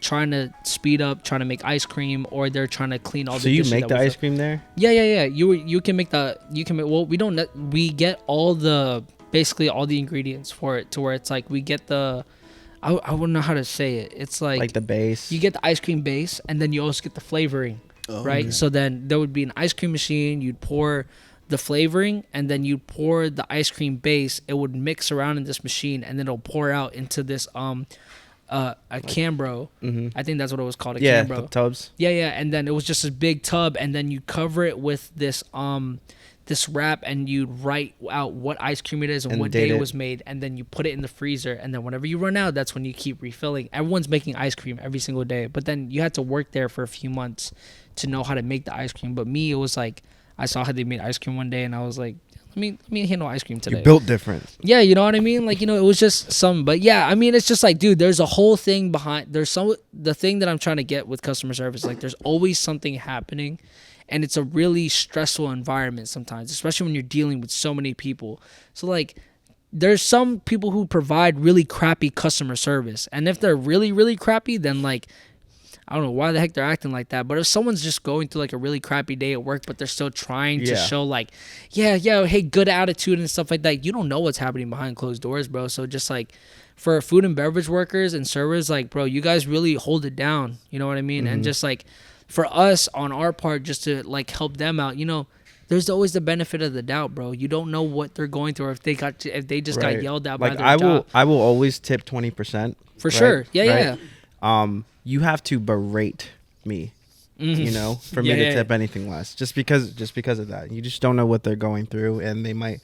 Speaker 1: trying to speed up, trying to make ice cream, or they're trying to clean all the dishes.
Speaker 3: So you make the ice cream there?
Speaker 1: Yeah. You can make we we get basically all the ingredients for it to where it's like we get I wouldn't know how to say it. It's like
Speaker 3: the base.
Speaker 1: You get the ice cream base, and then you also get the flavoring, right? Okay. So then there would be an ice cream machine. You'd pour the flavoring, and then you'd pour the ice cream base. It would mix around in this machine, and then it'll pour out into this a Cambro. I think that's what it was called. Cambro.
Speaker 3: Tubs.
Speaker 1: Yeah. And then it was just a big tub, and then you cover it with this wrap, and you write out what ice cream it is and what day it was made, and then you put it in the freezer, and then whenever you run out, that's when you keep refilling. Everyone's making ice cream every single day, but then you had to work there for a few months to know how to make the ice cream. But me, it was like I saw how they made ice cream one day, and I was like, let me handle ice cream today.
Speaker 3: You built different.
Speaker 1: Yeah, you know what I mean? Like, it was just some, but yeah, I mean, it's just like, dude, there's a whole thing behind, the thing that I'm trying to get with customer service, like there's always something happening. And it's a really stressful environment sometimes, especially when you're dealing with so many people. So, like, there's some people who provide really crappy customer service. And if they're really, really crappy, then, like, I don't know why the heck they're acting like that. But if someone's just going through, like, a really crappy day at work, but they're still trying to show, like, hey, good attitude and stuff like that, you don't know what's happening behind closed doors, bro. So, just, like, for food and beverage workers and servers, like, bro, you guys really hold it down. You know what I mean? And just, like, for us on our part, just to like help them out, there's always the benefit of the doubt, bro. You don't know what they're going through, or if they just got yelled at by their job.
Speaker 3: I will always tip 20%.
Speaker 1: For sure. Yeah.
Speaker 3: You have to berate me, for me to tip anything less. Just because of that. You just don't know what they're going through, and they might,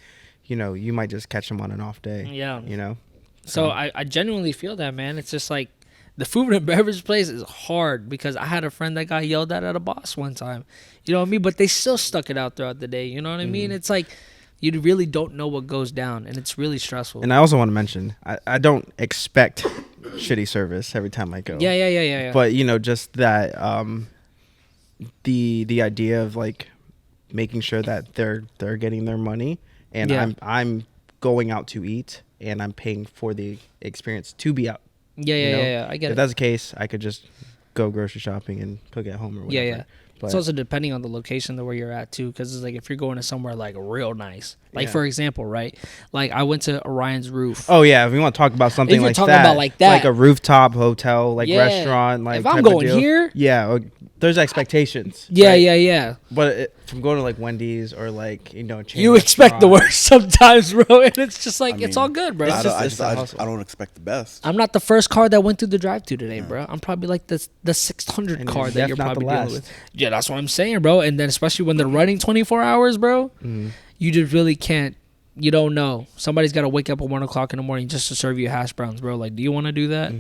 Speaker 3: you might just catch them on an off day.
Speaker 1: Yeah.
Speaker 3: You know.
Speaker 1: So I genuinely feel that, man. It's just like the food and beverage place is hard because I had a friend that got yelled at a boss one time. You know what I mean? But they still stuck it out throughout the day. You know what I mean? It's like you really don't know what goes down, and it's really stressful.
Speaker 3: And I also want to mention, I don't expect shitty service every time I go.
Speaker 1: Yeah.
Speaker 3: But just that the idea of like making sure that they're getting their money, and I'm going out to eat, and I'm paying for the experience to be out.
Speaker 1: Yeah. I get it.
Speaker 3: If that's the case, I could just go grocery shopping and cook at home or whatever.
Speaker 1: Yeah. But it's also depending on the location where you're at too, because it's like if you're going to somewhere like real nice, like for example, right? Like I went to Orion's Roof.
Speaker 3: Oh yeah, if we want to talk about something like that, like a rooftop hotel, like restaurant, like
Speaker 1: if I'm going here,
Speaker 3: there's expectations.
Speaker 1: Yeah.
Speaker 3: But from going to like Wendy's or like
Speaker 1: you expect the worst sometimes, bro, and it's just like it's all good, bro.
Speaker 2: I don't expect the best.
Speaker 1: I'm not the first car that went through the drive-thru today, bro. I'm probably like the 600 car that you're probably dealing with. Yeah, that's what I'm saying, bro. And then especially when they're running 24 hours, bro, you just really can't. You don't know. Somebody's got to wake up at 1 o'clock in the morning just to serve you hash browns, bro. Like, do you want to do that?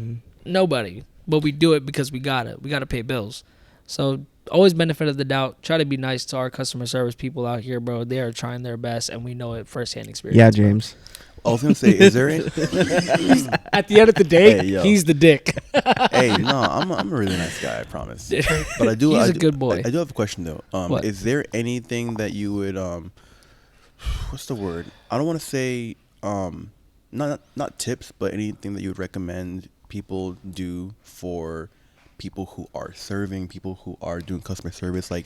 Speaker 1: Nobody. But we do it because we got it. We got to pay bills. So always benefit of the doubt. Try to be nice to our customer service people out here, bro. They are trying their best, and we know it firsthand experience.
Speaker 3: Yeah, James.
Speaker 2: I was gonna say, is there any?
Speaker 1: At the end of the day, he's the dick.
Speaker 2: Hey, no, I'm a really nice guy, I promise. But I do.
Speaker 1: He's a good boy.
Speaker 2: I do have a question though. Is there anything that you would what's the word? I don't want to say not tips, but anything that you would recommend people do for people who are serving, people who are doing customer service, like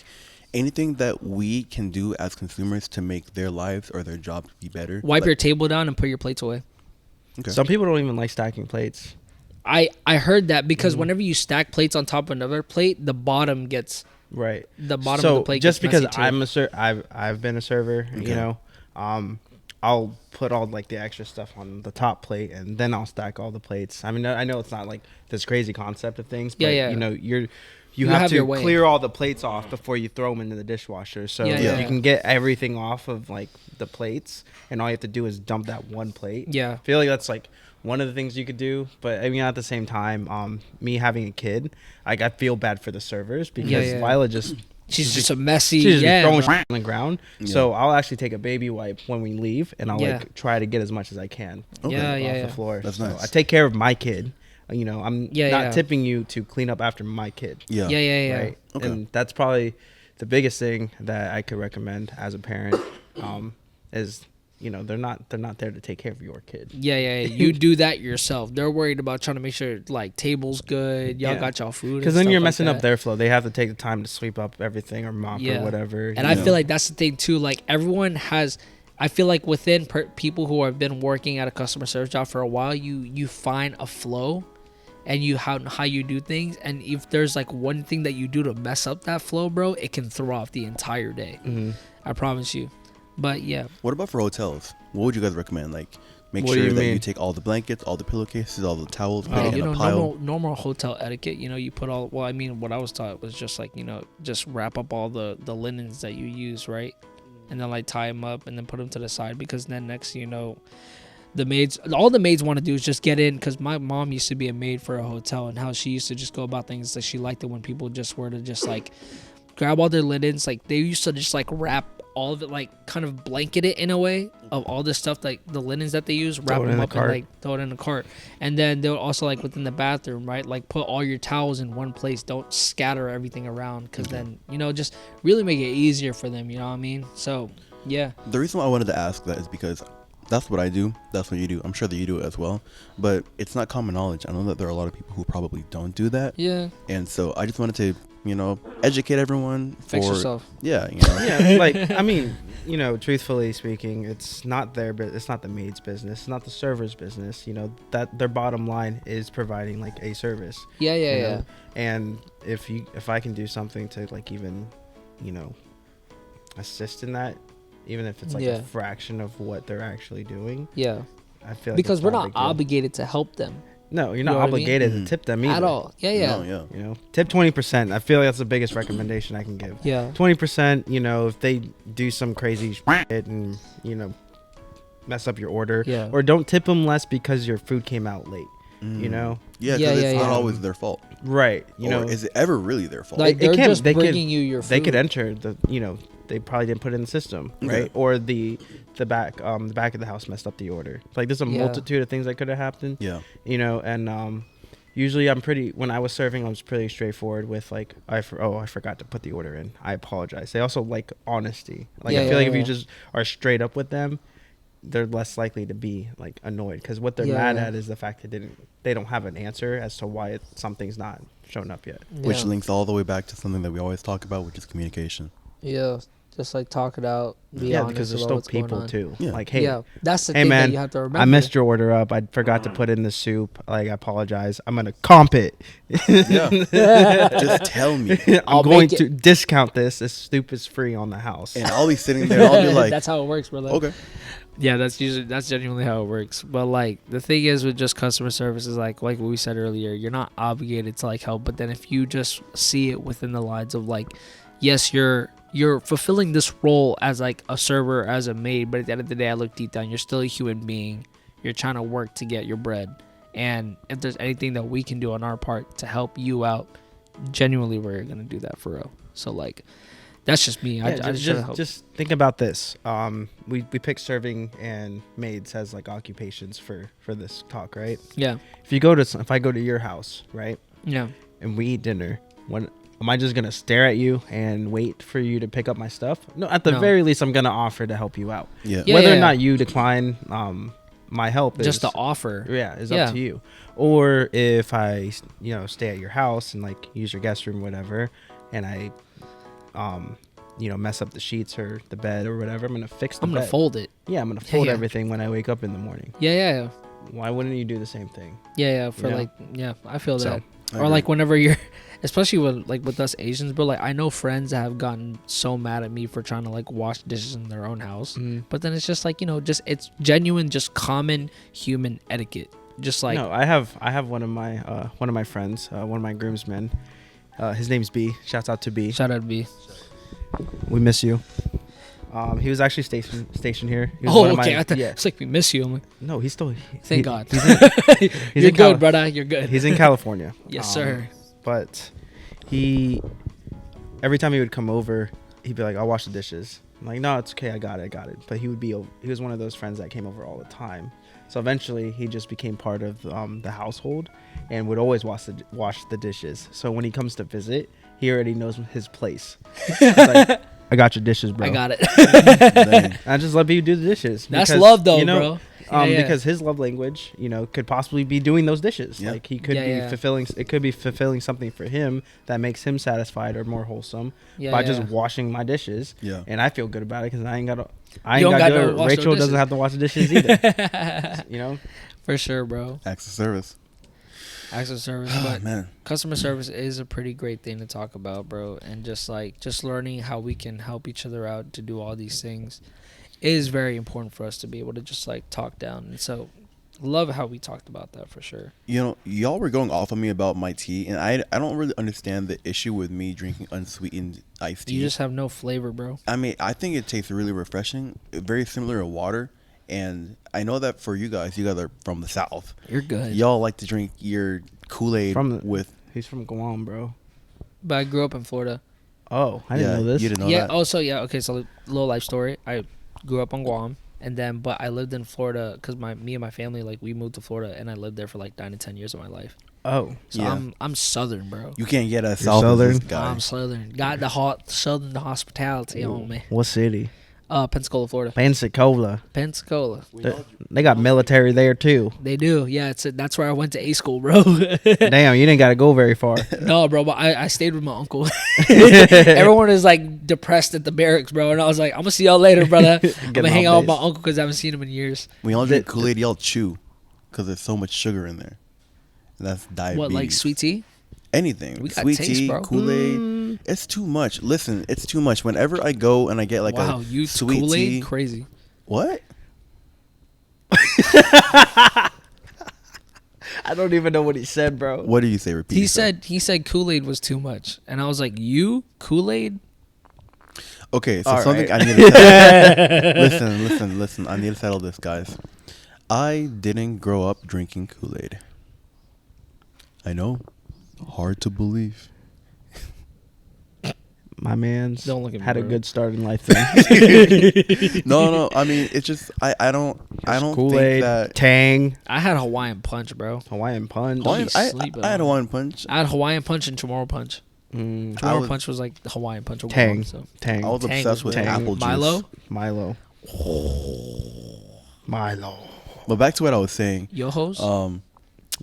Speaker 2: anything that we can do as consumers to make their lives or their jobs be better.
Speaker 1: Wipe your table down and put your plates away.
Speaker 2: Okay.
Speaker 3: Some people don't even like stacking plates.
Speaker 1: I heard that because whenever you stack plates on top of another plate, the bottom gets the bottom of the plate.
Speaker 3: Just
Speaker 1: gets
Speaker 3: because
Speaker 1: messy too.
Speaker 3: I've been a server, I'll put all like the extra stuff on the top plate, and then I'll stack all the plates. I mean, I know it's not like this crazy concept of things, but you have to clear all the plates off before you throw them into the dishwasher. So you can get everything off of like the plates, and all you have to do is dump that one plate.
Speaker 1: Yeah,
Speaker 3: I feel like that's like one of the things you could do, but I mean at the same time, me having a kid, like I feel bad for the servers because Lila just.
Speaker 1: She's just a messy.
Speaker 3: She's just throwing shit on the ground. Yeah. So I'll actually take a baby wipe when we leave, and I'll like try to get as much as I can off the floor.
Speaker 2: That's
Speaker 3: so
Speaker 2: nice.
Speaker 3: I take care of my kid. I'm not tipping you to clean up after my kid.
Speaker 1: Yeah.
Speaker 3: Right?
Speaker 2: Okay.
Speaker 3: And that's probably the biggest thing that I could recommend as a parent. Is they're not there to take care of your kid.
Speaker 1: Yeah. You do that yourself. They're worried about trying to make sure like table's good. Y'all got y'all food.
Speaker 3: Because then you're messing up their flow. They have to take the time to sweep up everything or mop or whatever.
Speaker 1: And I feel like that's the thing too. Like everyone has. I feel like within people who have been working at a customer service job for a while, you find a flow, and how you do things. And if there's like one thing that you do to mess up that flow, bro, it can throw off the entire day. I promise you. But yeah.
Speaker 2: What about for hotels? What would you guys recommend? Like, make sure that you take all the blankets, all the pillowcases, all the towels, put it in a pile.
Speaker 1: Normal hotel etiquette. You put all. Well, I mean, what I was taught was just like just wrap up all the linens that you use, right, and then like tie them up and then put them to the side, because then next all the maids want to do is just get in, because my mom used to be a maid for a hotel, and how she used to just go about things that she liked it when people just were to just like grab all their linens. Like they used to just like wrap all of it, like kind of blanket it in a way of all this stuff, like the linens that they use, wrap them up and like throw it in a cart. And then they'll also like within the bathroom, right, like put all your towels in one place. Don't scatter everything around, because then just really make it easier for them. You know what I mean? So yeah.
Speaker 2: The reason why I wanted to ask that is because that's what I do. That's what you do. I'm sure that you do it as well. But it's not common knowledge. I know that there are a lot of people who probably don't do that.
Speaker 1: Yeah.
Speaker 2: And so I just wanted to, educate everyone.
Speaker 1: Fix yourself.
Speaker 2: Yeah.
Speaker 3: Yeah. Like, I mean, truthfully speaking, it's not it's not the maid's business. It's not the server's business. That their bottom line is providing like a service.
Speaker 1: Yeah.
Speaker 3: And if I can do something to like even, assist in that, even if it's like a fraction of what they're actually doing.
Speaker 1: Yeah.
Speaker 3: I feel like
Speaker 1: because we're not obligated to help them.
Speaker 3: No, you're not obligated to tip them either.
Speaker 1: At all. Yeah.
Speaker 2: No,
Speaker 3: tip 20%. I feel like that's the biggest recommendation I can give.
Speaker 1: Yeah.
Speaker 3: 20%, if they do some crazy shit and, mess up your order.
Speaker 1: Yeah.
Speaker 3: Or don't tip them less because your food came out late. You know.
Speaker 2: Yeah, because
Speaker 1: Yeah,
Speaker 2: it's not
Speaker 1: yeah.
Speaker 2: always their fault.
Speaker 3: Right. You
Speaker 2: Or
Speaker 3: know.
Speaker 2: is it ever really their fault?
Speaker 1: Like
Speaker 3: It
Speaker 1: they're
Speaker 3: can-
Speaker 1: just
Speaker 3: they could-
Speaker 1: bringing you your food.
Speaker 3: They could enter the. You know. They probably didn't put it in the system, right?
Speaker 2: Okay.
Speaker 3: Or the back of the house messed up the order. Like there's a
Speaker 1: Yeah.
Speaker 3: multitude of things that could have happened.
Speaker 2: Yeah.
Speaker 3: You know, and usually when I was serving, I was pretty straightforward with like, I forgot to put the order in. I apologize. They also like honesty. Like
Speaker 1: Yeah,
Speaker 3: I feel
Speaker 1: yeah,
Speaker 3: like if
Speaker 1: yeah.
Speaker 3: you just are straight up with them, they're less likely to be like annoyed, because what they're
Speaker 1: Yeah,
Speaker 3: mad
Speaker 1: yeah.
Speaker 3: at is the fact they don't have an answer as to why something's not shown up yet.
Speaker 2: Which
Speaker 1: Yeah.
Speaker 2: links all the way back to something that we always talk about, which is communication.
Speaker 1: Yeah, just like talk it out. Be
Speaker 3: Yeah,
Speaker 1: honest
Speaker 3: because there's
Speaker 1: about
Speaker 3: still
Speaker 1: what's going
Speaker 3: people
Speaker 1: on.
Speaker 3: too.
Speaker 2: Yeah.
Speaker 3: Like, hey,
Speaker 1: yeah, that's the
Speaker 3: hey
Speaker 1: thing
Speaker 3: man,
Speaker 1: that you have to remember.
Speaker 3: I messed your order up. I forgot to put in the soup. Like, I apologize. I'm gonna comp it.
Speaker 2: Yeah. Just tell me.
Speaker 1: I'll
Speaker 3: I'm going
Speaker 1: make it-
Speaker 3: to discount this. This soup is free on the house.
Speaker 2: And I'll be sitting there and I'll be like,
Speaker 1: that's how it works, brother.
Speaker 2: okay.
Speaker 1: Yeah, that's genuinely how it works. But like the thing is with just customer service is like what we said earlier, you're not obligated to like help, but then if you just see it within the lines of like, yes, you're fulfilling this role as like a server, as a maid, but at the end of the day, I look deep down, you're still a human being. You're trying to work to get your bread, and if there's anything that we can do on our part to help you out, genuinely, we're gonna do that for real. So like, that's just me. I just try to help.
Speaker 3: just think about this. We picked serving and maids as like occupations for this talk, right?
Speaker 1: Yeah,
Speaker 3: If I go to your house, right,
Speaker 1: yeah.
Speaker 3: and we eat dinner, am I just gonna stare at you and wait for you to pick up my stuff? No, at the
Speaker 1: No.
Speaker 3: very least, I'm gonna offer to help you out.
Speaker 2: Yeah.
Speaker 1: Yeah,
Speaker 3: Whether or
Speaker 1: yeah.
Speaker 3: not you decline my help,
Speaker 1: Just
Speaker 3: is,
Speaker 1: the offer.
Speaker 3: is
Speaker 1: Yeah.
Speaker 3: up to you. Or if I stay at your house and like use your guest room, whatever, and I mess up the sheets or the bed or whatever, I'm gonna fix the
Speaker 1: I'm gonna
Speaker 3: bed.
Speaker 1: fold it.
Speaker 3: Yeah, I'm gonna fold
Speaker 1: yeah.
Speaker 3: everything when I wake up in the morning.
Speaker 1: Yeah.
Speaker 3: Why wouldn't you do the same thing?
Speaker 1: Yeah, for
Speaker 3: You know?
Speaker 1: like, yeah, I feel
Speaker 3: So,
Speaker 1: that.
Speaker 2: I
Speaker 1: Or
Speaker 2: agree.
Speaker 1: like whenever you're, especially with us Asians, bro. Like I know friends that have gotten so mad at me for trying to like wash dishes in their own house, but then it's just like it's genuine, just common human etiquette. Just like
Speaker 3: no, I have one of my friends, one of my groomsmen. His name's B. Shouts out to B.
Speaker 1: shout out to B.
Speaker 3: We miss you. He was actually stationed here. He was
Speaker 1: Oh,
Speaker 3: one of
Speaker 1: okay.
Speaker 3: my-
Speaker 1: I thought
Speaker 3: yeah.
Speaker 1: it's like we miss you. I'm like,
Speaker 3: No, he's still.
Speaker 1: thank God.
Speaker 3: He's
Speaker 1: You're
Speaker 3: in
Speaker 1: good,
Speaker 3: Cali-
Speaker 1: brother. You're good.
Speaker 3: He's in California.
Speaker 1: Yes, sir.
Speaker 3: But every time he would come over, he'd be like, "I'll wash the dishes." I'm like, "No, it's okay. I got it. But he was one of those friends that came over all the time. So eventually, he just became part of the household and would always wash the dishes. So when he comes to visit, he already knows his place. It's like, I got your dishes, bro.
Speaker 1: I got it.
Speaker 2: Dang.
Speaker 3: I just let you do the dishes.
Speaker 1: That's
Speaker 3: because,
Speaker 1: love, though, bro. Yeah.
Speaker 3: Because his love language, could possibly be doing those dishes.
Speaker 2: Yeah.
Speaker 3: Like he could
Speaker 1: Yeah,
Speaker 3: be
Speaker 1: yeah.
Speaker 3: fulfilling. It could be fulfilling something for him that makes him satisfied or more wholesome
Speaker 1: Yeah,
Speaker 3: by
Speaker 1: yeah.
Speaker 3: just washing my dishes.
Speaker 2: Yeah.
Speaker 3: And I feel good about it because I ain't got to.
Speaker 1: You don't
Speaker 3: got
Speaker 1: gotta
Speaker 3: to.
Speaker 1: wash no
Speaker 3: Rachel doesn't
Speaker 1: dishes.
Speaker 3: have to wash the dishes either.
Speaker 1: For sure, bro.
Speaker 2: Acts of service.
Speaker 1: Acts of service,
Speaker 2: Oh,
Speaker 1: but
Speaker 2: man.
Speaker 1: customer service is a pretty great thing to talk about, bro. And just learning how we can help each other out to do all these things is very important for us to be able to just like talk down. And so love how we talked about that for sure.
Speaker 2: Y'all were going off on me about my tea, and I don't really understand the issue with me drinking unsweetened iced tea.
Speaker 1: You just have no flavor, bro.
Speaker 2: I mean, I think it tastes really refreshing, very similar to water. And I know that for you guys are from the South.
Speaker 1: You're good.
Speaker 2: Y'all like to drink your Kool-Aid with.
Speaker 3: He's from Guam, bro.
Speaker 1: But I grew up in Florida.
Speaker 3: Oh, I didn't know this.
Speaker 2: You didn't know
Speaker 1: Yeah.
Speaker 2: that?
Speaker 1: Oh, so yeah. Okay. So little life story. I grew up on Guam, but I lived in Florida because me and my family we moved to Florida, and I lived there for like 9 to 10 years of my life.
Speaker 3: Oh,
Speaker 1: So
Speaker 2: Yeah.
Speaker 1: I'm Southern, bro.
Speaker 2: You can't get as South
Speaker 3: Southern?
Speaker 2: as this guy.
Speaker 1: I'm Southern. Got the hot Southern hospitality on me.
Speaker 3: what city?
Speaker 1: Pensacola, Florida.
Speaker 3: Pensacola.
Speaker 1: Pensacola.
Speaker 3: They got military there too.
Speaker 1: They do. Yeah. That's where I went to A school, bro.
Speaker 3: Damn, you didn't got to go very far.
Speaker 1: No, bro. But I stayed with my uncle. Everyone is like depressed at the barracks, bro. And I was like, I'm gonna see y'all later, brother. I'm gonna hang out with my uncle because I haven't seen him in years.
Speaker 2: When y'all drink Kool-Aid, y'all chew because there's so much sugar in there. And that's diabetes.
Speaker 1: What, like sweet tea?
Speaker 2: Anything.
Speaker 1: We got
Speaker 2: Sweet
Speaker 1: taste,
Speaker 2: tea,
Speaker 1: bro.
Speaker 2: Kool-Aid. It's too much. Listen, it's too much. Whenever I go and I get
Speaker 1: Wow,
Speaker 2: a
Speaker 1: you
Speaker 2: sweet
Speaker 1: Kool-Aid?
Speaker 2: tea.
Speaker 1: Crazy.
Speaker 2: What?
Speaker 3: I don't even know what he said, bro.
Speaker 2: What do you say? Repeat. yourself.
Speaker 1: He said Kool-Aid was too much. And I was like, you? Kool-Aid?
Speaker 2: Okay, so
Speaker 3: All
Speaker 2: something
Speaker 3: right.
Speaker 2: I need to settle. Listen. I need to settle this, guys. I didn't grow up drinking Kool-Aid. I know. Hard to believe.
Speaker 3: My man's
Speaker 1: Don't look at me,
Speaker 3: had a
Speaker 1: bro.
Speaker 3: good start in life. Then.
Speaker 2: No. I mean, it's just I don't
Speaker 3: Kool-Aid,
Speaker 2: think that
Speaker 3: Tang,
Speaker 1: I had Hawaiian Punch, bro.
Speaker 3: Hawaiian Punch.
Speaker 1: Don't
Speaker 2: Hawaiian,
Speaker 1: be
Speaker 2: I
Speaker 1: sleeping
Speaker 2: had
Speaker 1: on
Speaker 2: Hawaiian Punch.
Speaker 1: I had Hawaiian Punch and Tomorrow Punch. Tomorrow
Speaker 2: was-
Speaker 1: Punch was like the Hawaiian Punch. of
Speaker 3: Tang,
Speaker 1: warm, so.
Speaker 3: Tang,
Speaker 2: I was
Speaker 1: Tang
Speaker 2: obsessed
Speaker 1: was
Speaker 2: with
Speaker 3: Tang.
Speaker 2: apple juice.
Speaker 1: Milo,
Speaker 3: Milo.
Speaker 2: But back to what I was saying.
Speaker 1: Yo-Ho's,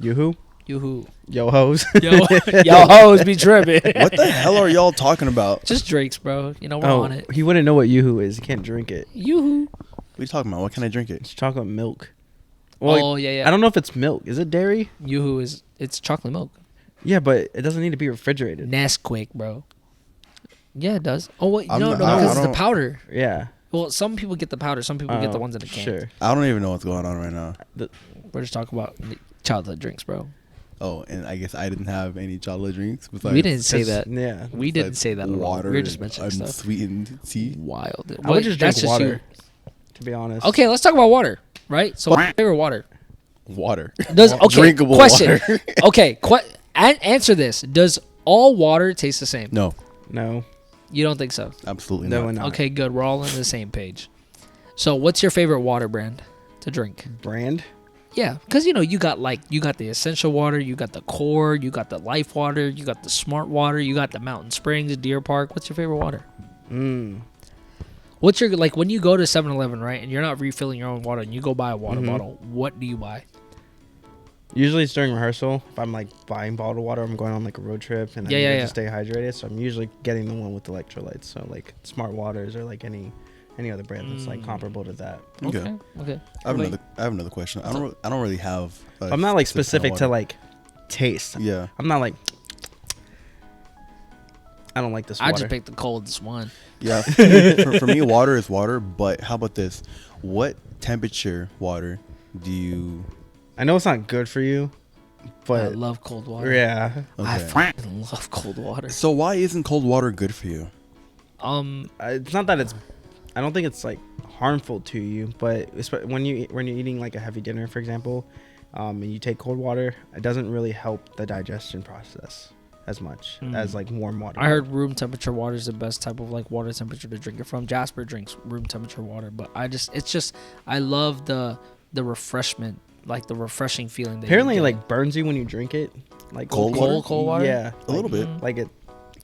Speaker 3: Yoo-hoo?
Speaker 1: Yoo-Hoo.
Speaker 3: Yo-hos.
Speaker 1: Yo-Ho's be tripping.
Speaker 2: What the hell are y'all talking about?
Speaker 1: Just drinks, bro. You know, we're
Speaker 3: Oh,
Speaker 1: on it.
Speaker 3: he wouldn't know what Yoo-hoo is. He can't drink it.
Speaker 1: Yoo-Hoo.
Speaker 2: What are you talking about? What can I drink it?
Speaker 3: It's chocolate milk.
Speaker 1: Oh, yeah.
Speaker 3: I don't know if it's milk. Is it dairy?
Speaker 1: Yoo-Hoo it's chocolate milk.
Speaker 3: Yeah, but it doesn't need to be refrigerated.
Speaker 1: Nesquik, bro. Yeah, it does. Oh, wait.
Speaker 2: I'm
Speaker 1: No,
Speaker 2: not-
Speaker 1: because
Speaker 2: I
Speaker 1: it's the
Speaker 2: don't-
Speaker 1: powder.
Speaker 3: Yeah.
Speaker 1: Well, some people get the powder. Some people get the ones in the can.
Speaker 3: Sure.
Speaker 2: I don't even know what's going on right now.
Speaker 1: We're just talking about childhood drinks, bro.
Speaker 2: Oh, and I guess I didn't have any chocolate drinks. Besides,
Speaker 1: We didn't say that.
Speaker 3: Yeah.
Speaker 1: We didn't say that at all.
Speaker 2: Water,
Speaker 1: We were just mentioning stuff.
Speaker 2: unsweetened tea.
Speaker 1: Wild.
Speaker 3: I would just drink
Speaker 1: That's
Speaker 3: water,
Speaker 1: you.
Speaker 3: to be honest.
Speaker 1: Okay, let's talk about water, right? So, what's your favorite water?
Speaker 2: Water.
Speaker 1: Does okay?
Speaker 2: Drinkable
Speaker 1: Question.
Speaker 2: water.
Speaker 1: Okay, answer this. Does all water taste the same?
Speaker 2: No,
Speaker 3: No.
Speaker 1: You don't think so?
Speaker 2: absolutely
Speaker 3: No,
Speaker 2: not.
Speaker 3: we're not.
Speaker 1: Okay, good. We're all on the same page. So, what's your favorite water brand to drink?
Speaker 3: Brand?
Speaker 1: Yeah, because you got the essential water, you got the core, you got the life water, you got the smart water, you got the Mountain Springs, Deer Park. What's your favorite water? What's your, like, when you go to 7-Eleven, right, and you're not refilling your own water and you go buy a water bottle, what do you buy?
Speaker 3: Usually it's during rehearsal. If I'm like buying bottled water, I'm going on like a road trip and I need to stay hydrated. So I'm usually getting the one with electrolytes. So like Smart Waters or like any other brand that's like comparable to that.
Speaker 2: Okay.
Speaker 1: Okay.
Speaker 2: I have another question. I don't really have.
Speaker 3: I'm not like
Speaker 2: specific
Speaker 3: specific
Speaker 2: kind
Speaker 3: to
Speaker 2: of
Speaker 3: like taste.
Speaker 2: Yeah.
Speaker 3: I'm not like I don't like this water.
Speaker 1: I just picked the coldest one.
Speaker 2: Yeah. For me, water is water. But how about this? What temperature water do you?
Speaker 3: I know it's not good for you,
Speaker 1: I
Speaker 3: but
Speaker 1: love cold water.
Speaker 3: yeah.
Speaker 1: I
Speaker 2: Okay.
Speaker 1: fucking love cold water.
Speaker 2: So why isn't cold water good for you?
Speaker 3: It's not that I don't think it's like harmful to you, but when you're eating like a heavy dinner, for example, and you take cold water, it doesn't really help the digestion process as much as like warm water.
Speaker 1: I heard room temperature water is the best type of like water temperature to drink it from. Jasper drinks room temperature water, but I love the refreshment, like the refreshing feeling. That
Speaker 3: Apparently,
Speaker 1: you
Speaker 3: it
Speaker 1: get.
Speaker 3: like burns you when you drink it, like
Speaker 2: Cold
Speaker 1: water?
Speaker 3: Yeah,
Speaker 2: A little bit.
Speaker 3: Like it's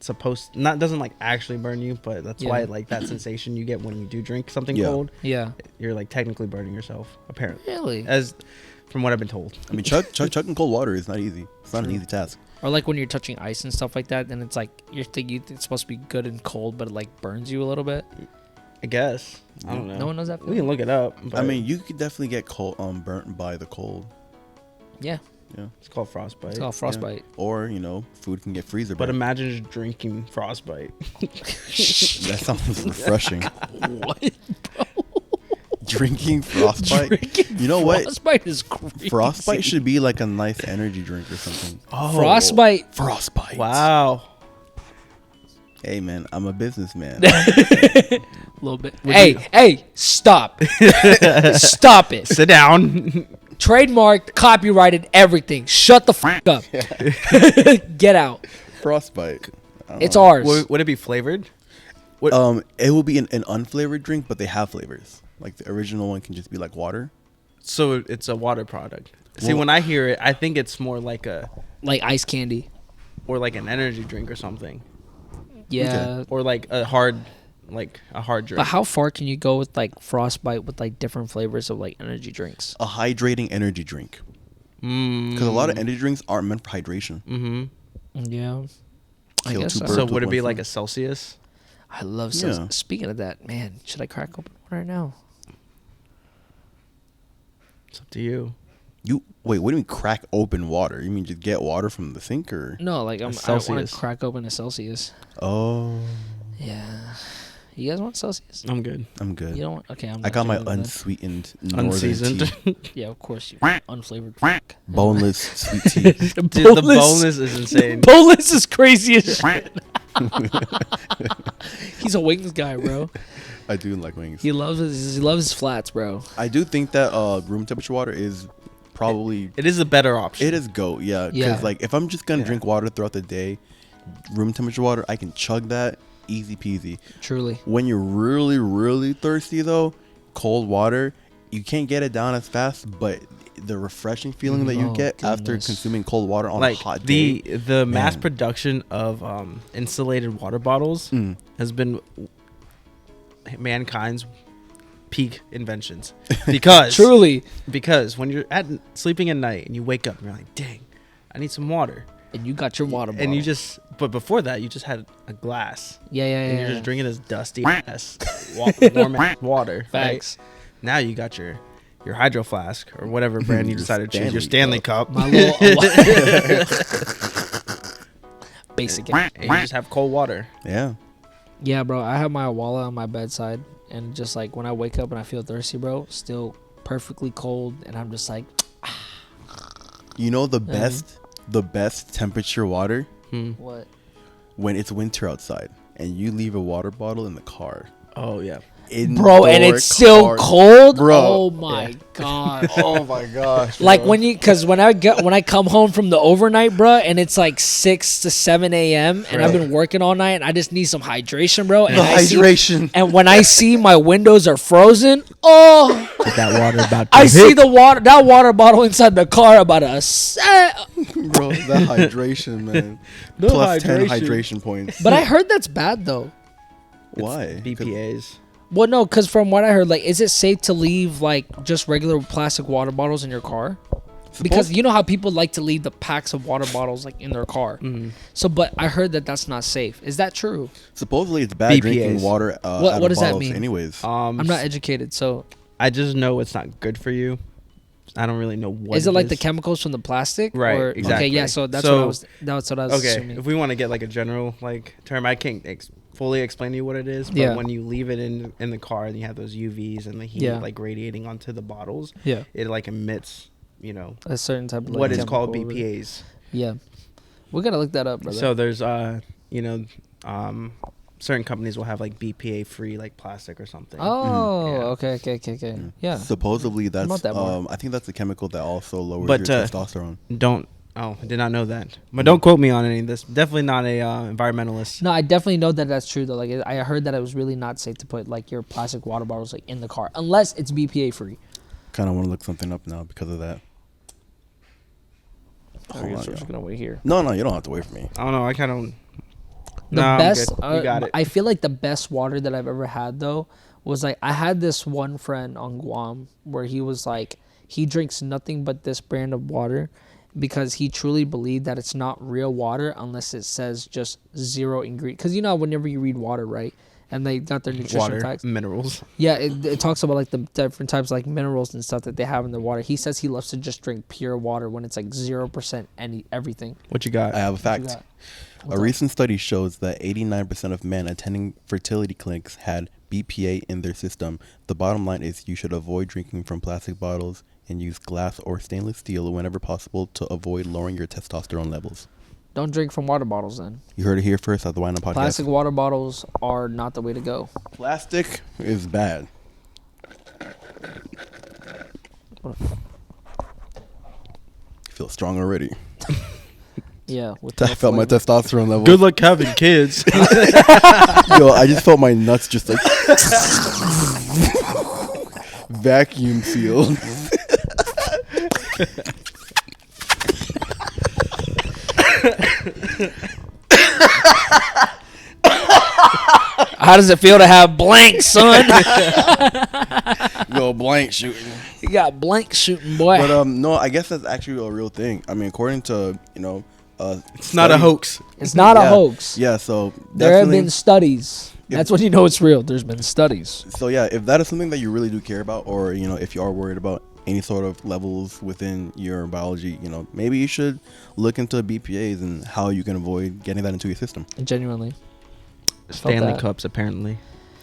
Speaker 3: supposed doesn't like actually burn you, but that's why like that sensation you get when you do drink something cold.
Speaker 1: Yeah.
Speaker 3: You're like technically burning yourself, apparently.
Speaker 1: Really?
Speaker 3: As from what I've been told.
Speaker 2: I mean, chugging cold water is not easy. It's not an easy task.
Speaker 1: Or like when you're touching ice and stuff like that, then it's like you're thinking it's supposed to be good and cold, but it like burns you a little bit.
Speaker 3: I guess. I don't know.
Speaker 1: No one knows that
Speaker 3: We
Speaker 1: feeling?
Speaker 3: can look it up. But
Speaker 2: I mean, you could definitely get cold, burnt by the cold.
Speaker 1: Yeah.
Speaker 2: Yeah.
Speaker 3: it's called frostbite.
Speaker 1: It's called frostbite.
Speaker 2: Or food can get freezer.
Speaker 3: But
Speaker 2: burnt.
Speaker 3: imagine just drinking frostbite.
Speaker 2: That sounds refreshing.
Speaker 1: What?
Speaker 2: Drinking frostbite.
Speaker 1: Drinking
Speaker 2: You know what?
Speaker 1: Frostbite is crazy.
Speaker 2: Frostbite should be like a nice energy drink or something.
Speaker 3: Oh,
Speaker 1: Frostbite.
Speaker 2: Frostbite.
Speaker 3: Wow.
Speaker 2: Hey man, I'm a businessman.
Speaker 1: A little bit. Hey, stop. Stop it.
Speaker 3: Sit down.
Speaker 1: Trademarked, copyrighted, everything. Shut the fuck up. Get out.
Speaker 2: Frostbite. I don't
Speaker 1: It's
Speaker 2: know.
Speaker 1: ours.
Speaker 3: Would it be flavored?
Speaker 2: It will be an unflavored drink, but they have flavors. Like the original one can just be like water.
Speaker 3: So it's a water product. See,
Speaker 2: Well-
Speaker 3: when I hear it, I think it's more like
Speaker 1: Like ice candy.
Speaker 3: like an energy drink or something,
Speaker 1: Yeah.
Speaker 3: or like a hard drink.
Speaker 1: But how far can you go with like Frostbite with like different flavors of like energy drinks?
Speaker 2: A hydrating energy drink. Because a lot of energy drinks aren't meant for hydration.
Speaker 1: Yeah. I
Speaker 2: Kill
Speaker 1: guess
Speaker 2: two
Speaker 1: so.
Speaker 2: birds
Speaker 3: So
Speaker 2: with
Speaker 3: would it
Speaker 2: one
Speaker 3: be
Speaker 2: stone.
Speaker 3: like a Celsius?
Speaker 1: I love
Speaker 2: Yeah.
Speaker 1: Speaking of that, man, should I crack open one right now?
Speaker 3: It's up to you.
Speaker 2: Wait, what do you mean crack open water? You mean just get water from the sink or?
Speaker 1: No, like I want
Speaker 3: Celsius.
Speaker 1: to crack open a Celsius.
Speaker 2: Oh,
Speaker 1: Yeah. You guys want Celsius?
Speaker 3: I'm good.
Speaker 2: I'm good.
Speaker 1: You don't want? Okay, I'm
Speaker 2: I
Speaker 1: not
Speaker 2: got my
Speaker 1: doing that then.
Speaker 2: unsweetened northern
Speaker 3: Unseasoned.
Speaker 2: tea.
Speaker 1: Yeah, of course you unflavored. Fuck.
Speaker 2: Boneless sweet tea.
Speaker 3: Dude, the boneless is insane.
Speaker 1: Boneless is crazy as shit. He's a wings guy, bro.
Speaker 2: I do like wings.
Speaker 1: He loves his flats, bro.
Speaker 2: I do think that room temperature water is probably
Speaker 3: it is a better option.
Speaker 2: it is GOAT. Yeah, because like if I'm just gonna drink water throughout the day, room temperature water, I can chug that easy peasy.
Speaker 1: Truly.
Speaker 2: When you're really really thirsty though, cold water, you can't get it down as fast, but the refreshing feeling that you get after consuming cold water on a hot day.
Speaker 3: The mass production of insulated water bottles has been mankind's peak inventions. Because
Speaker 1: truly,
Speaker 3: because when you're sleeping at night and you wake up and you're like, dang, I need some water.
Speaker 1: And you got your water bottle.
Speaker 3: And you just, but before that, you just had a glass.
Speaker 1: Yeah.
Speaker 3: And you're just drinking this dusty ass warm ass water.
Speaker 1: Facts.
Speaker 3: Right? Now you got your hydro flask or whatever brand you decided to choose. Your Stanley Cup.
Speaker 1: My little basic.
Speaker 3: And you just have cold water.
Speaker 2: Yeah.
Speaker 1: Yeah, bro. I have my Awala on my bedside, and just like when I wake up and I feel thirsty, bro, still perfectly cold, and I'm just like,
Speaker 2: you know the best temperature water?
Speaker 1: What?
Speaker 2: When it's winter outside and you leave a water bottle in the car.
Speaker 3: Oh yeah.
Speaker 1: Bro, and it's still cold,
Speaker 2: bro.
Speaker 1: Oh my god.
Speaker 2: Oh my gosh.
Speaker 1: Like when I come home from the overnight, bro, and it's like 6 to 7 a.m. and I've been working all night and I just need some hydration, bro. And and when I see my windows are frozen,
Speaker 3: Get that water about to
Speaker 1: see that water bottle inside the car about to set.
Speaker 2: Bro, that hydration, man. Plus 10 hydration points.
Speaker 1: But I heard that's bad though.
Speaker 2: Why?
Speaker 3: BPAs.
Speaker 1: Well, no, because from what I heard, like, is it safe to leave like just regular plastic water bottles in your car? Because you know how people like to leave the packs of water bottles like in their car. So, but I heard that that's not safe. Is that true?
Speaker 2: Supposedly, it's bad
Speaker 3: BPAs.
Speaker 2: drinking water.
Speaker 1: What does that mean?
Speaker 2: Anyways,
Speaker 1: I'm not educated, so
Speaker 3: I just know it's not good for you. I don't really know what.
Speaker 1: Is it like the chemicals from the plastic?
Speaker 3: Right.
Speaker 1: Or,
Speaker 3: exactly.
Speaker 1: Okay. Yeah. So that's what I was. That's what I was assuming.
Speaker 3: If we want to get like a general like term, I can't fully explain to you what it is. But when you leave it in the car and you have those UVs and the heat like radiating onto the bottles, it like emits,
Speaker 1: a certain type of
Speaker 3: what is called BPAs.
Speaker 1: Yeah, we gotta look that up, brother.
Speaker 3: So there's certain companies will have like BPA free like plastic or something.
Speaker 1: Oh, okay. Yeah.
Speaker 2: Supposedly that's I think that's the chemical that also lowers your testosterone.
Speaker 3: I did not know that. But don't quote me on any of this. Definitely not a environmentalist.
Speaker 1: No, I definitely know that that's true though. Like I heard that it was really not safe to put like your plastic water bottles like in the car unless it's BPA free.
Speaker 2: Kind of want to look something up now because of that.
Speaker 1: We're just gonna wait here.
Speaker 2: No, you don't have to wait for me.
Speaker 3: I don't know. I kind of.
Speaker 1: The best,
Speaker 3: you got it.
Speaker 1: I feel like the best water that I've ever had though was like I had this one friend on Guam where he was like he drinks nothing but this brand of water because he truly believed that it's not real water unless it says just 0 ingredient. Because whenever you read water, right, and they got their nutrition facts,
Speaker 3: minerals.
Speaker 1: Yeah, it talks about like the different types of like minerals and stuff that they have in their water. He says he loves to just drink pure water when it's like 0% everything.
Speaker 3: What you got?
Speaker 2: I have a fact. A recent study shows that 89% of men attending fertility clinics had BPA in their system. The bottom line is you should avoid drinking from plastic bottles and use glass or stainless steel whenever possible to avoid lowering your testosterone levels.
Speaker 1: Don't drink from water bottles then.
Speaker 2: You heard it here first at the Wine Up Podcast.
Speaker 1: Plastic water bottles are not the way to go.
Speaker 2: Plastic is bad. Feel strong already.
Speaker 1: Yeah.
Speaker 2: I felt my testosterone level.
Speaker 3: Good luck having kids.
Speaker 2: Yo, I just felt my nuts just like vacuum sealed.
Speaker 1: How does it feel to have blank, son?
Speaker 2: Yo, blank shooting.
Speaker 1: You got blank shooting, boy.
Speaker 2: But no, I guess that's actually a real thing. I mean, according to
Speaker 3: it's not a hoax.
Speaker 1: It's not a hoax.
Speaker 2: Yeah, so
Speaker 1: there have been studies. That's when you know it's real. There's been studies.
Speaker 2: So yeah, if that is something that you really do care about, or if you are worried about any sort of levels within your biology, maybe you should look into BPAs and how you can avoid getting that into your system.
Speaker 1: Genuinely.
Speaker 3: Stanley cups, apparently.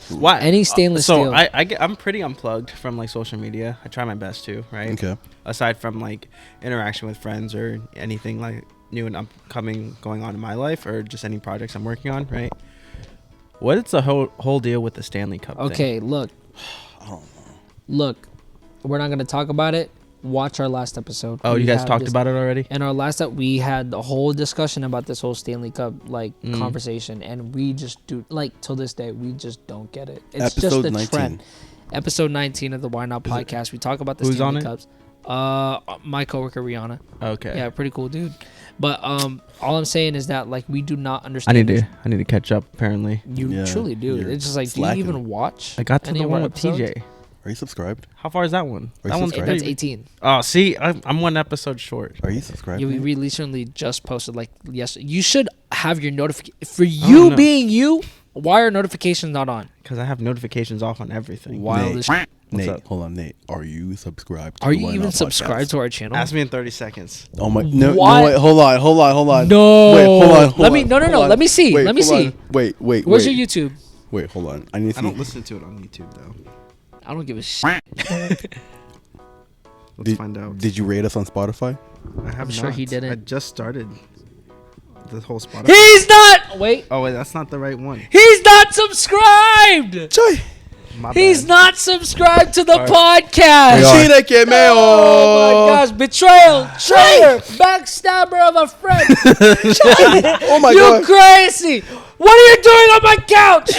Speaker 3: Why?
Speaker 1: Any stainless steel.
Speaker 3: I'm pretty unplugged from like social media. I try my best to, right?
Speaker 2: Okay.
Speaker 3: Aside from like interaction with friends or anything like new and upcoming going on in my life, or just any projects I'm working on, right? What is the whole deal with the Stanley Cup thing?
Speaker 1: Okay, look.
Speaker 2: I don't know.
Speaker 1: Look, we're not going to talk about it watch our last episode.
Speaker 3: Oh, you guys talked about it already?
Speaker 1: In our last episode, we had a whole discussion about this whole Stanley Cup conversation, and we just do till this day we just don't get it. It's
Speaker 2: Episode
Speaker 1: just the
Speaker 2: 19.
Speaker 1: trend. Episode 19 of the Why Not podcast. We talk about the
Speaker 3: Who's
Speaker 1: Stanley
Speaker 3: on it?
Speaker 1: Cups. My coworker Rihanna.
Speaker 3: Okay.
Speaker 1: Yeah, pretty cool dude. But all I'm saying is that we do not understand.
Speaker 3: I need to catch up. Apparently,
Speaker 1: You truly do.
Speaker 2: you're
Speaker 1: It's just
Speaker 2: slacking.
Speaker 1: do you even watch?
Speaker 3: I got to
Speaker 1: any
Speaker 3: the
Speaker 1: of
Speaker 3: one
Speaker 1: our
Speaker 3: with
Speaker 1: episodes?
Speaker 3: TJ.
Speaker 2: Are you subscribed?
Speaker 3: How far is that one?
Speaker 2: Are you
Speaker 3: That one's
Speaker 2: subscribed?
Speaker 1: That's
Speaker 3: pretty.
Speaker 1: 18.
Speaker 3: Oh, see, I'm one episode short.
Speaker 2: Are you subscribed?
Speaker 1: Yeah, we recently just posted yes. You should have your notification for
Speaker 3: don't
Speaker 1: you
Speaker 3: know.
Speaker 1: being you. Why are notifications not on?
Speaker 3: Because I have notifications off on everything.
Speaker 1: Wild
Speaker 2: Nate.
Speaker 1: as shit.
Speaker 3: What's
Speaker 2: Nate,
Speaker 3: up?
Speaker 2: hold on, Nate. Are you subscribed? To
Speaker 1: Are
Speaker 2: the
Speaker 1: you
Speaker 2: Why
Speaker 1: even
Speaker 2: Not
Speaker 1: subscribed
Speaker 2: podcast?
Speaker 1: to our channel?
Speaker 3: Ask me in 30 seconds.
Speaker 2: Oh my! No,
Speaker 1: What?
Speaker 2: wait, hold on.
Speaker 1: No.
Speaker 2: Wait, hold on.
Speaker 1: Let me. No. Let me see.
Speaker 2: Wait,
Speaker 1: Let me
Speaker 2: hold
Speaker 1: see.
Speaker 2: on. Wait.
Speaker 1: Where's your YouTube?
Speaker 2: Wait, hold on. I need to
Speaker 3: I
Speaker 2: see.
Speaker 3: don't listen to it on YouTube though.
Speaker 1: I don't give a shit.
Speaker 3: Let's find out.
Speaker 2: Did you rate us on Spotify?
Speaker 3: I have
Speaker 1: I'm sure he
Speaker 3: not.
Speaker 1: didn't.
Speaker 3: I just started the whole Spotify.
Speaker 1: He's not. Wait.
Speaker 3: Oh wait, that's not the right one.
Speaker 1: He's not subscribed.
Speaker 3: My
Speaker 1: He's
Speaker 3: bad.
Speaker 1: not subscribed to the
Speaker 3: All
Speaker 1: podcast.
Speaker 2: Chile que me
Speaker 1: Oh my gosh! Betrayal, traitor, backstabber of a friend.
Speaker 2: Oh my
Speaker 1: You
Speaker 2: god!
Speaker 1: crazy! What are you doing on my couch?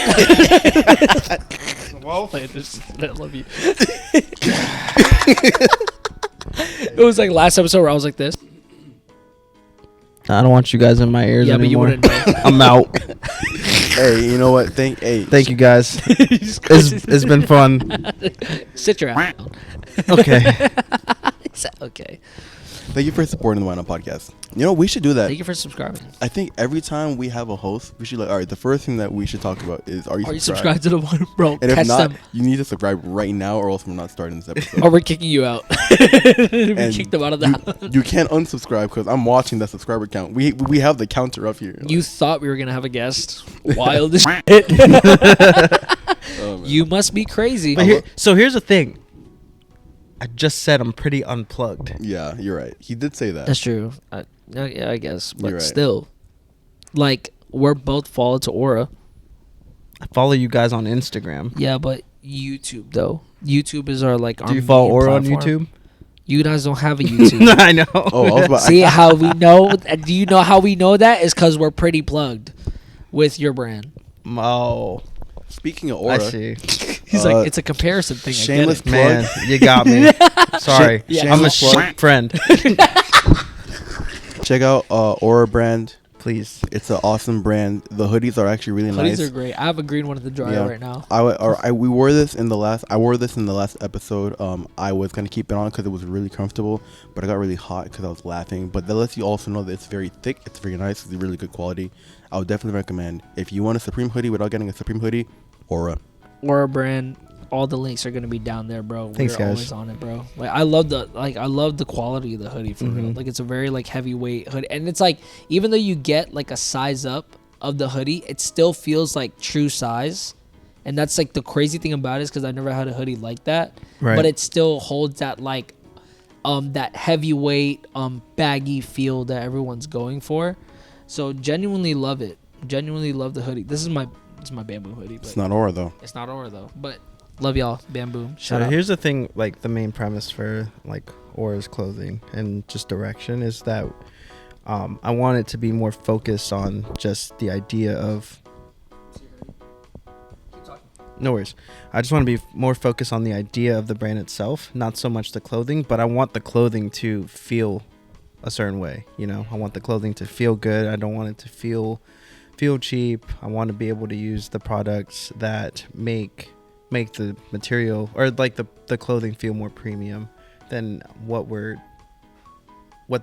Speaker 3: Well,
Speaker 1: I love you. It was like last episode where I was like this.
Speaker 3: I don't want you guys in my ears
Speaker 1: Yeah, but you
Speaker 3: anymore.
Speaker 1: wouldn't know.
Speaker 3: I'm out.
Speaker 2: Hey, you know what? Thank
Speaker 3: Thank you guys. It's been fun.
Speaker 1: Sit your ass down.
Speaker 3: Okay.
Speaker 1: Okay.
Speaker 2: Thank you for supporting the Why Not podcast. You know, we should do that.
Speaker 1: Thank you for subscribing.
Speaker 2: I think every time we have a host, we should all right, the first thing that we should talk about is are you
Speaker 1: subscribed to the one, bro?
Speaker 2: And if
Speaker 1: Catch
Speaker 2: not,
Speaker 1: them,
Speaker 2: you need to subscribe right now or else we're not starting this episode.
Speaker 1: or we're kicking you out. We
Speaker 2: And
Speaker 1: kicked them out of the house.
Speaker 2: You can't unsubscribe because I'm watching that subscriber count. We have the counter up here.
Speaker 1: You thought we were gonna have a guest. Wild as shit.
Speaker 2: Oh, man.
Speaker 1: You must be crazy.
Speaker 3: But so here's the thing. I just said I'm pretty unplugged.
Speaker 2: Yeah, you're right. He did say that.
Speaker 1: That's true. Yeah, I guess, but
Speaker 2: You're right.
Speaker 1: still, we're both followed to Aura.
Speaker 3: I follow you guys on Instagram.
Speaker 1: Yeah, but YouTube though. YouTube is our our.
Speaker 3: Do you follow
Speaker 1: main
Speaker 3: Aura on
Speaker 1: platform.
Speaker 3: YouTube?
Speaker 1: You guys don't have a YouTube.
Speaker 3: I know.
Speaker 2: Oh, I was about,
Speaker 1: See how we know? Do you know how we know that? Is because we're pretty plugged with your brand.
Speaker 3: Oh,
Speaker 2: speaking of
Speaker 3: I
Speaker 2: Aura,
Speaker 3: see.
Speaker 1: He's like, it's a comparison thing.
Speaker 2: shameless
Speaker 1: I get
Speaker 3: Man, you got me. Sorry.
Speaker 1: Yeah.
Speaker 3: I'm a
Speaker 2: Shameless plug.
Speaker 3: friend.
Speaker 2: check out Aura brand.
Speaker 3: Please.
Speaker 2: It's an awesome brand. The hoodies are actually really
Speaker 1: it.
Speaker 2: nice.
Speaker 1: Hoodies are great. I have a green one in the dryer
Speaker 2: Yeah.
Speaker 1: right now.
Speaker 2: We wore this in the last. I wore this in the last episode. I was gonna keep it on because it was really comfortable, but it got really hot because I was laughing. But that lets you also know that it's very thick. It's very nice. It's really good quality. I would definitely recommend if you want a Supreme hoodie without getting a Supreme hoodie, Aura.
Speaker 1: Aura brand. All the links are gonna be down there, bro.
Speaker 3: Thanks,
Speaker 1: We're
Speaker 3: guys.
Speaker 1: always on it, bro. I love the quality of the hoodie for real. It's a very heavyweight hoodie, and it's even though you get a size up of the hoodie, it still feels like true size, and that's the crazy thing about it is because I never had a hoodie like that,
Speaker 3: Right.
Speaker 1: but it still holds that that heavyweight baggy feel that everyone's going for. So genuinely love it. Genuinely love the hoodie. This is my bamboo hoodie, but
Speaker 2: It's not Aura though.
Speaker 1: it's not Aura though, but. Love y'all, Bamboo.
Speaker 3: So
Speaker 1: Shout out.
Speaker 3: here's the thing, the main premise for Aura's clothing and just direction is that I want it to be more focused on just the idea of. No worries. I just want to be more focused on the idea of the brand itself, not so much the clothing, but I want the clothing to feel a certain way. I want the clothing to feel good. I don't want it to feel cheap. I want to be able to use the products that make the material or the clothing feel more premium than what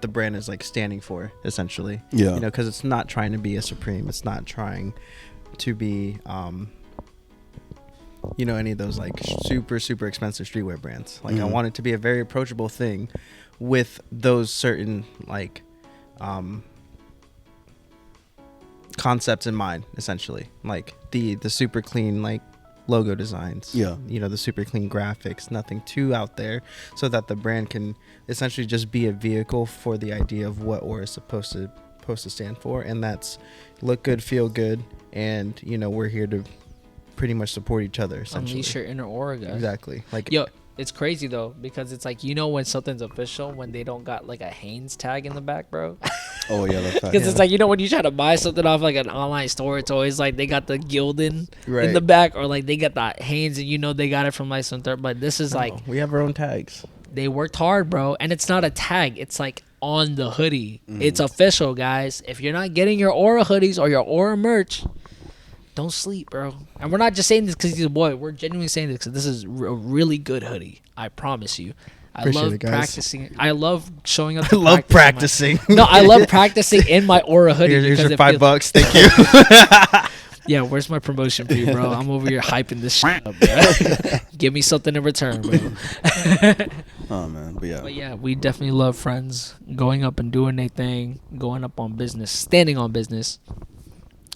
Speaker 3: the brand is standing for, essentially.
Speaker 2: Yeah.
Speaker 3: Because it's not trying to be a Supreme. It's not trying to be any of those super super expensive streetwear brands. I want it to be a very approachable thing with those certain concepts in mind, essentially, the super clean logo designs, the super clean graphics, nothing too out there, so that the brand can essentially just be a vehicle for the idea of what Aura is supposed to stand for, and that's look good, feel good, and we're here to pretty much support each other, essentially.
Speaker 1: Unleash your inner Aura, guys.
Speaker 3: Exactly.
Speaker 1: Yo, It's crazy though, because it's like, you know, when something's official when they don't got like a Hanes tag in the back, bro.
Speaker 2: Oh yeah, that's
Speaker 1: Because it's like, you know, when you try to buy something off like an online store, it's always like they got the Gildan in the back, or like they got the Hanes, and you know they got it from like some third. But this is like,
Speaker 3: we have our own tags.
Speaker 1: they worked hard, bro, and it's not a tag. It's like on the hoodie. It's official, guys. If you're not getting your Aura hoodies or your Aura merch, don't sleep, bro. And we're not just saying this because he's a boy. We're genuinely saying this because this is a really good hoodie. I promise you. I
Speaker 3: Appreciate
Speaker 1: love
Speaker 3: it, guys.
Speaker 1: practicing. I love showing up.
Speaker 3: I love practicing.
Speaker 1: No, I love practicing in my Aura hoodie.
Speaker 3: Here's
Speaker 1: because
Speaker 3: your
Speaker 1: it
Speaker 3: $5.
Speaker 1: feels-
Speaker 3: Thank you.
Speaker 1: Yeah, where's my promotion for you, bro? I'm over here hyping this shit up, bro. Give me something in return, bro.
Speaker 2: Oh man, but yeah.
Speaker 1: But yeah, we definitely love friends going up and doing their thing, going up on business, standing on business.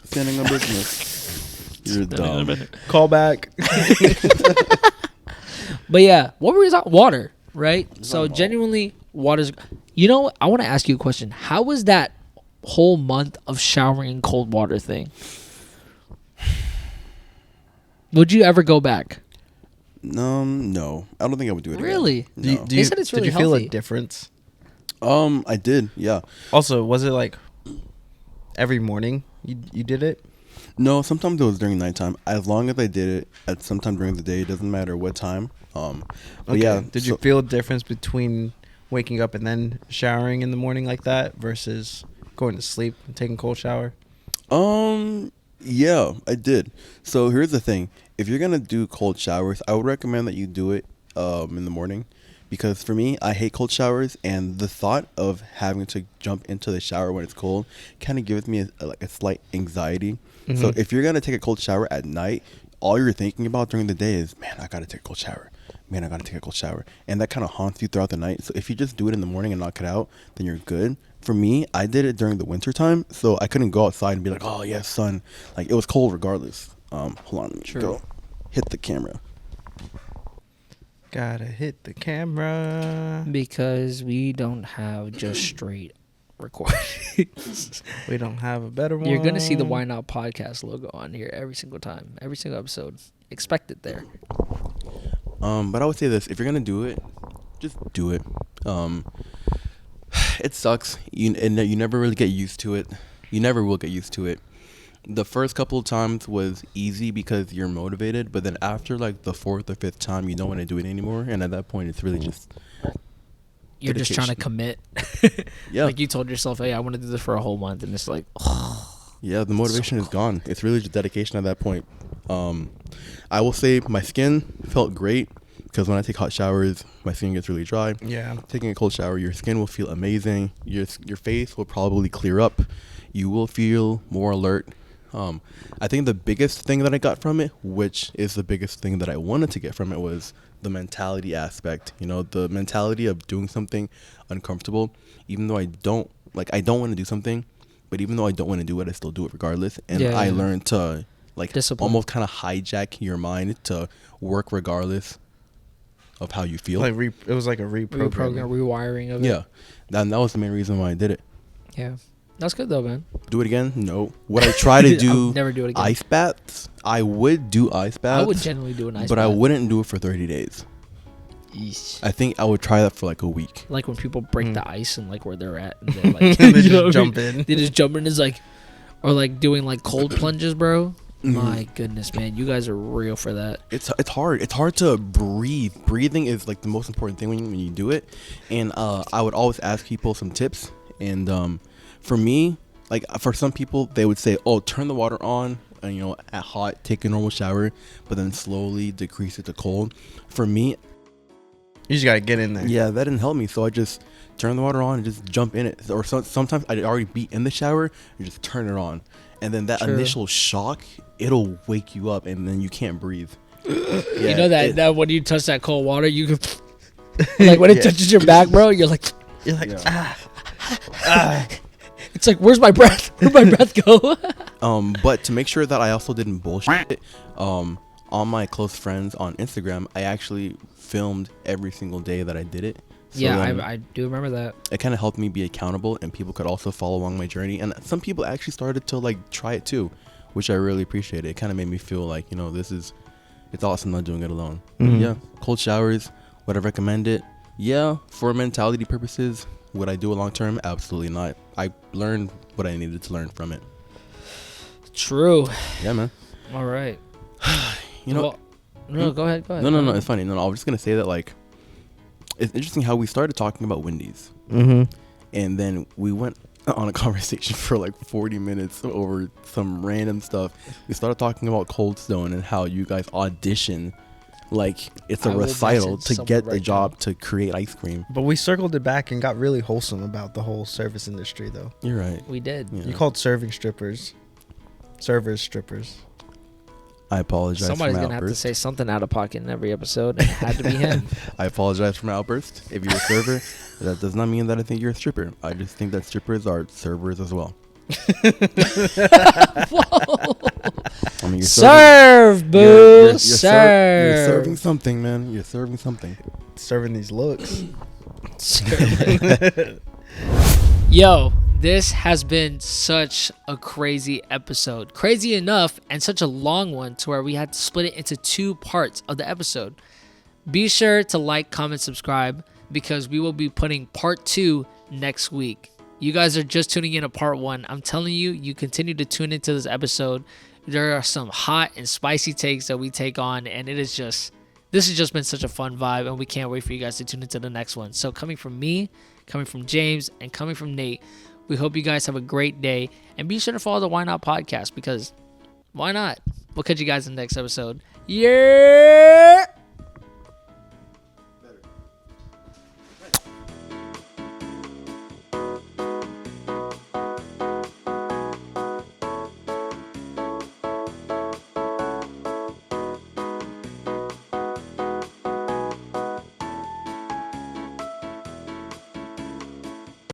Speaker 2: Standing on business. You're dumb.
Speaker 3: Call back.
Speaker 1: But yeah, what were we talking? Water, right? So genuinely, water's. You know, what? I want to ask you a question. How was that whole month of showering in cold water thing? Would you ever go back?
Speaker 2: No, I don't think I would do it.
Speaker 1: Really?
Speaker 2: Again. No.
Speaker 1: They said it's really
Speaker 3: did you feel
Speaker 1: healthy.
Speaker 3: a difference?
Speaker 2: I did. Yeah.
Speaker 3: Also, was it like every morning you did it?
Speaker 2: No, sometimes it was during nighttime. As long as I did it at some time during the day, it doesn't matter what time. But yeah.
Speaker 3: Did you feel a difference between waking up and then showering in the morning like that versus going to sleep and taking a cold shower?
Speaker 2: Yeah, I did. So here's the thing: if you're gonna do cold showers, I would recommend that you do it in the morning, because for me, I hate cold showers, and the thought of having to jump into the shower when it's cold kind of gives me a slight anxiety. So if you're gonna take a cold shower at night, all you're thinking about during the day is, man, I gotta take a cold shower. Man, I gotta take a cold shower, and that kind of haunts you throughout the night. So if you just do it in the morning and knock it out, then you're good. For me, I did it during the winter time, so I couldn't go outside and be like, oh yes, sun. Like, it was cold regardless. Hold on, let me
Speaker 1: True.
Speaker 2: go hit the camera.
Speaker 3: Gotta hit the camera.
Speaker 1: Because we don't have just straight recordings.
Speaker 3: We don't have a better one.
Speaker 1: You're gonna see the Why Not podcast logo on here every single time, every single episode. Expect it there.
Speaker 2: But I would say this: if you're gonna do it, just do it. It sucks. You never really get used to it. You never will get used to it. The first couple of times was easy because you're motivated, but then after like the fourth or fifth time, you don't want to do it anymore, and at that point, it's really just
Speaker 1: You're just trying to commit.
Speaker 2: Yeah.
Speaker 1: Like you told yourself, hey, I want to do this for a whole month, and it's like,
Speaker 2: yeah, the motivation is gone. It's really just dedication at that point. I will say my skin felt great because when I take hot showers, my skin gets really dry.
Speaker 3: Yeah.
Speaker 2: Taking a cold shower, your skin will feel amazing. Your face will probably clear up. You will feel more alert. I think the biggest thing that I got from it, which is the biggest thing that I wanted to get from it, was the mentality aspect. You know, the mentality of doing something uncomfortable, even though I don't want to do something, but even though I don't want to do it, I still do it regardless. And I learned to
Speaker 1: Discipline.
Speaker 2: almost kind of hijack your mind to work regardless of how you feel.
Speaker 3: Like it was like a
Speaker 1: rewiring of it.
Speaker 2: Yeah, that was the main reason why I did it.
Speaker 1: Yeah. That's good though, man.
Speaker 2: Do it again? No. Would I try to do
Speaker 1: never do it again.
Speaker 2: ice baths? I would do ice baths.
Speaker 1: I would generally do an ice
Speaker 2: but
Speaker 1: bath.
Speaker 2: I wouldn't do it for 30 days.
Speaker 1: Yeesh.
Speaker 2: I think I would try that for like a week.
Speaker 1: Like when people break the ice and like where they're at, and they're like,
Speaker 3: They
Speaker 1: you know
Speaker 3: just
Speaker 1: what I
Speaker 3: jump
Speaker 1: mean?
Speaker 3: in.
Speaker 1: They just jump in. Is like, or like doing like cold plunges, bro. My goodness, man, you guys are real for that.
Speaker 2: It's hard. It's hard to breathe. Breathing is like the most important thing when you do it. And I would always ask people some tips. And for me, like for some people, they would say, "Oh, turn the water on, and, you know, at hot, take a normal shower, but then slowly decrease it to cold." For me,
Speaker 3: You just gotta get in there.
Speaker 2: yeah, that didn't help me. So I just turn the water on and just jump in it. Or sometimes I'd already be in the shower and just turn it on. And then that
Speaker 1: True.
Speaker 2: initial shock, it'll wake you up, and then you can't breathe.
Speaker 1: You know that when you touch that cold water, you can like when it
Speaker 2: Yeah.
Speaker 1: touches your back, bro. You're like,
Speaker 2: Yeah.
Speaker 1: it's like, where's my breath? Where'd my breath go?
Speaker 2: But to make sure that I also didn't bullshit, on my close friends on Instagram, I actually filmed every single day that I did it. So
Speaker 1: yeah,
Speaker 2: then
Speaker 1: I do remember that.
Speaker 2: it kind of helped me be accountable, and people could also follow along my journey. And some people actually started to like try it too, which I really appreciated. It kind of made me feel like, you know, it's awesome not doing it alone.
Speaker 3: Mhm.
Speaker 2: Yeah, cold showers, Would I recommend it? Yeah, for mentality purposes. Would I do it long term? Absolutely not. I learned what I needed to learn from it.
Speaker 1: True.
Speaker 2: Yeah, man.
Speaker 1: All right.
Speaker 2: You know.
Speaker 1: Well, no, go ahead.
Speaker 2: No. It's funny. No, I was just gonna say that like, it's interesting how we started talking about Wendy's,
Speaker 3: Mm-hmm.
Speaker 2: and then we went on a conversation for like 40 minutes over some random stuff. We started talking about Cold Stone and how you guys audition like it's a recital to get the job to create ice cream.
Speaker 3: But we circled it back and got really wholesome about the whole service industry, though.
Speaker 2: You're right.
Speaker 1: We did.
Speaker 2: Yeah.
Speaker 3: You called servers strippers.
Speaker 2: I apologize.
Speaker 1: Somebody's going to have to say something out of pocket in every episode, and it had to be him.
Speaker 2: I apologize for my outburst. If you're a server, that does not mean that I think you're a stripper. I just think that strippers are servers as well.
Speaker 1: Whoa.
Speaker 2: I mean,
Speaker 1: serve, boo.
Speaker 2: You're
Speaker 1: serve.
Speaker 2: serving something, man. You're serving something.
Speaker 3: Serving these looks.
Speaker 1: Yo, this has been such a crazy episode. Crazy enough, and such a long one to where we had to split it into 2 parts of the episode. Be sure to like, comment, subscribe, because we will be putting part 2 next week. You guys are just tuning in to part 1. I'm telling you, you continue to tune into this episode. There are some hot and spicy takes that we take on, and this has just been such a fun vibe, and we can't wait for you guys to tune into the next one. So coming from me, coming from James, and coming from Nate, we hope you guys have a great day, and be sure to follow the Why Not podcast, because why not? We'll catch you guys in the next episode. Yeah!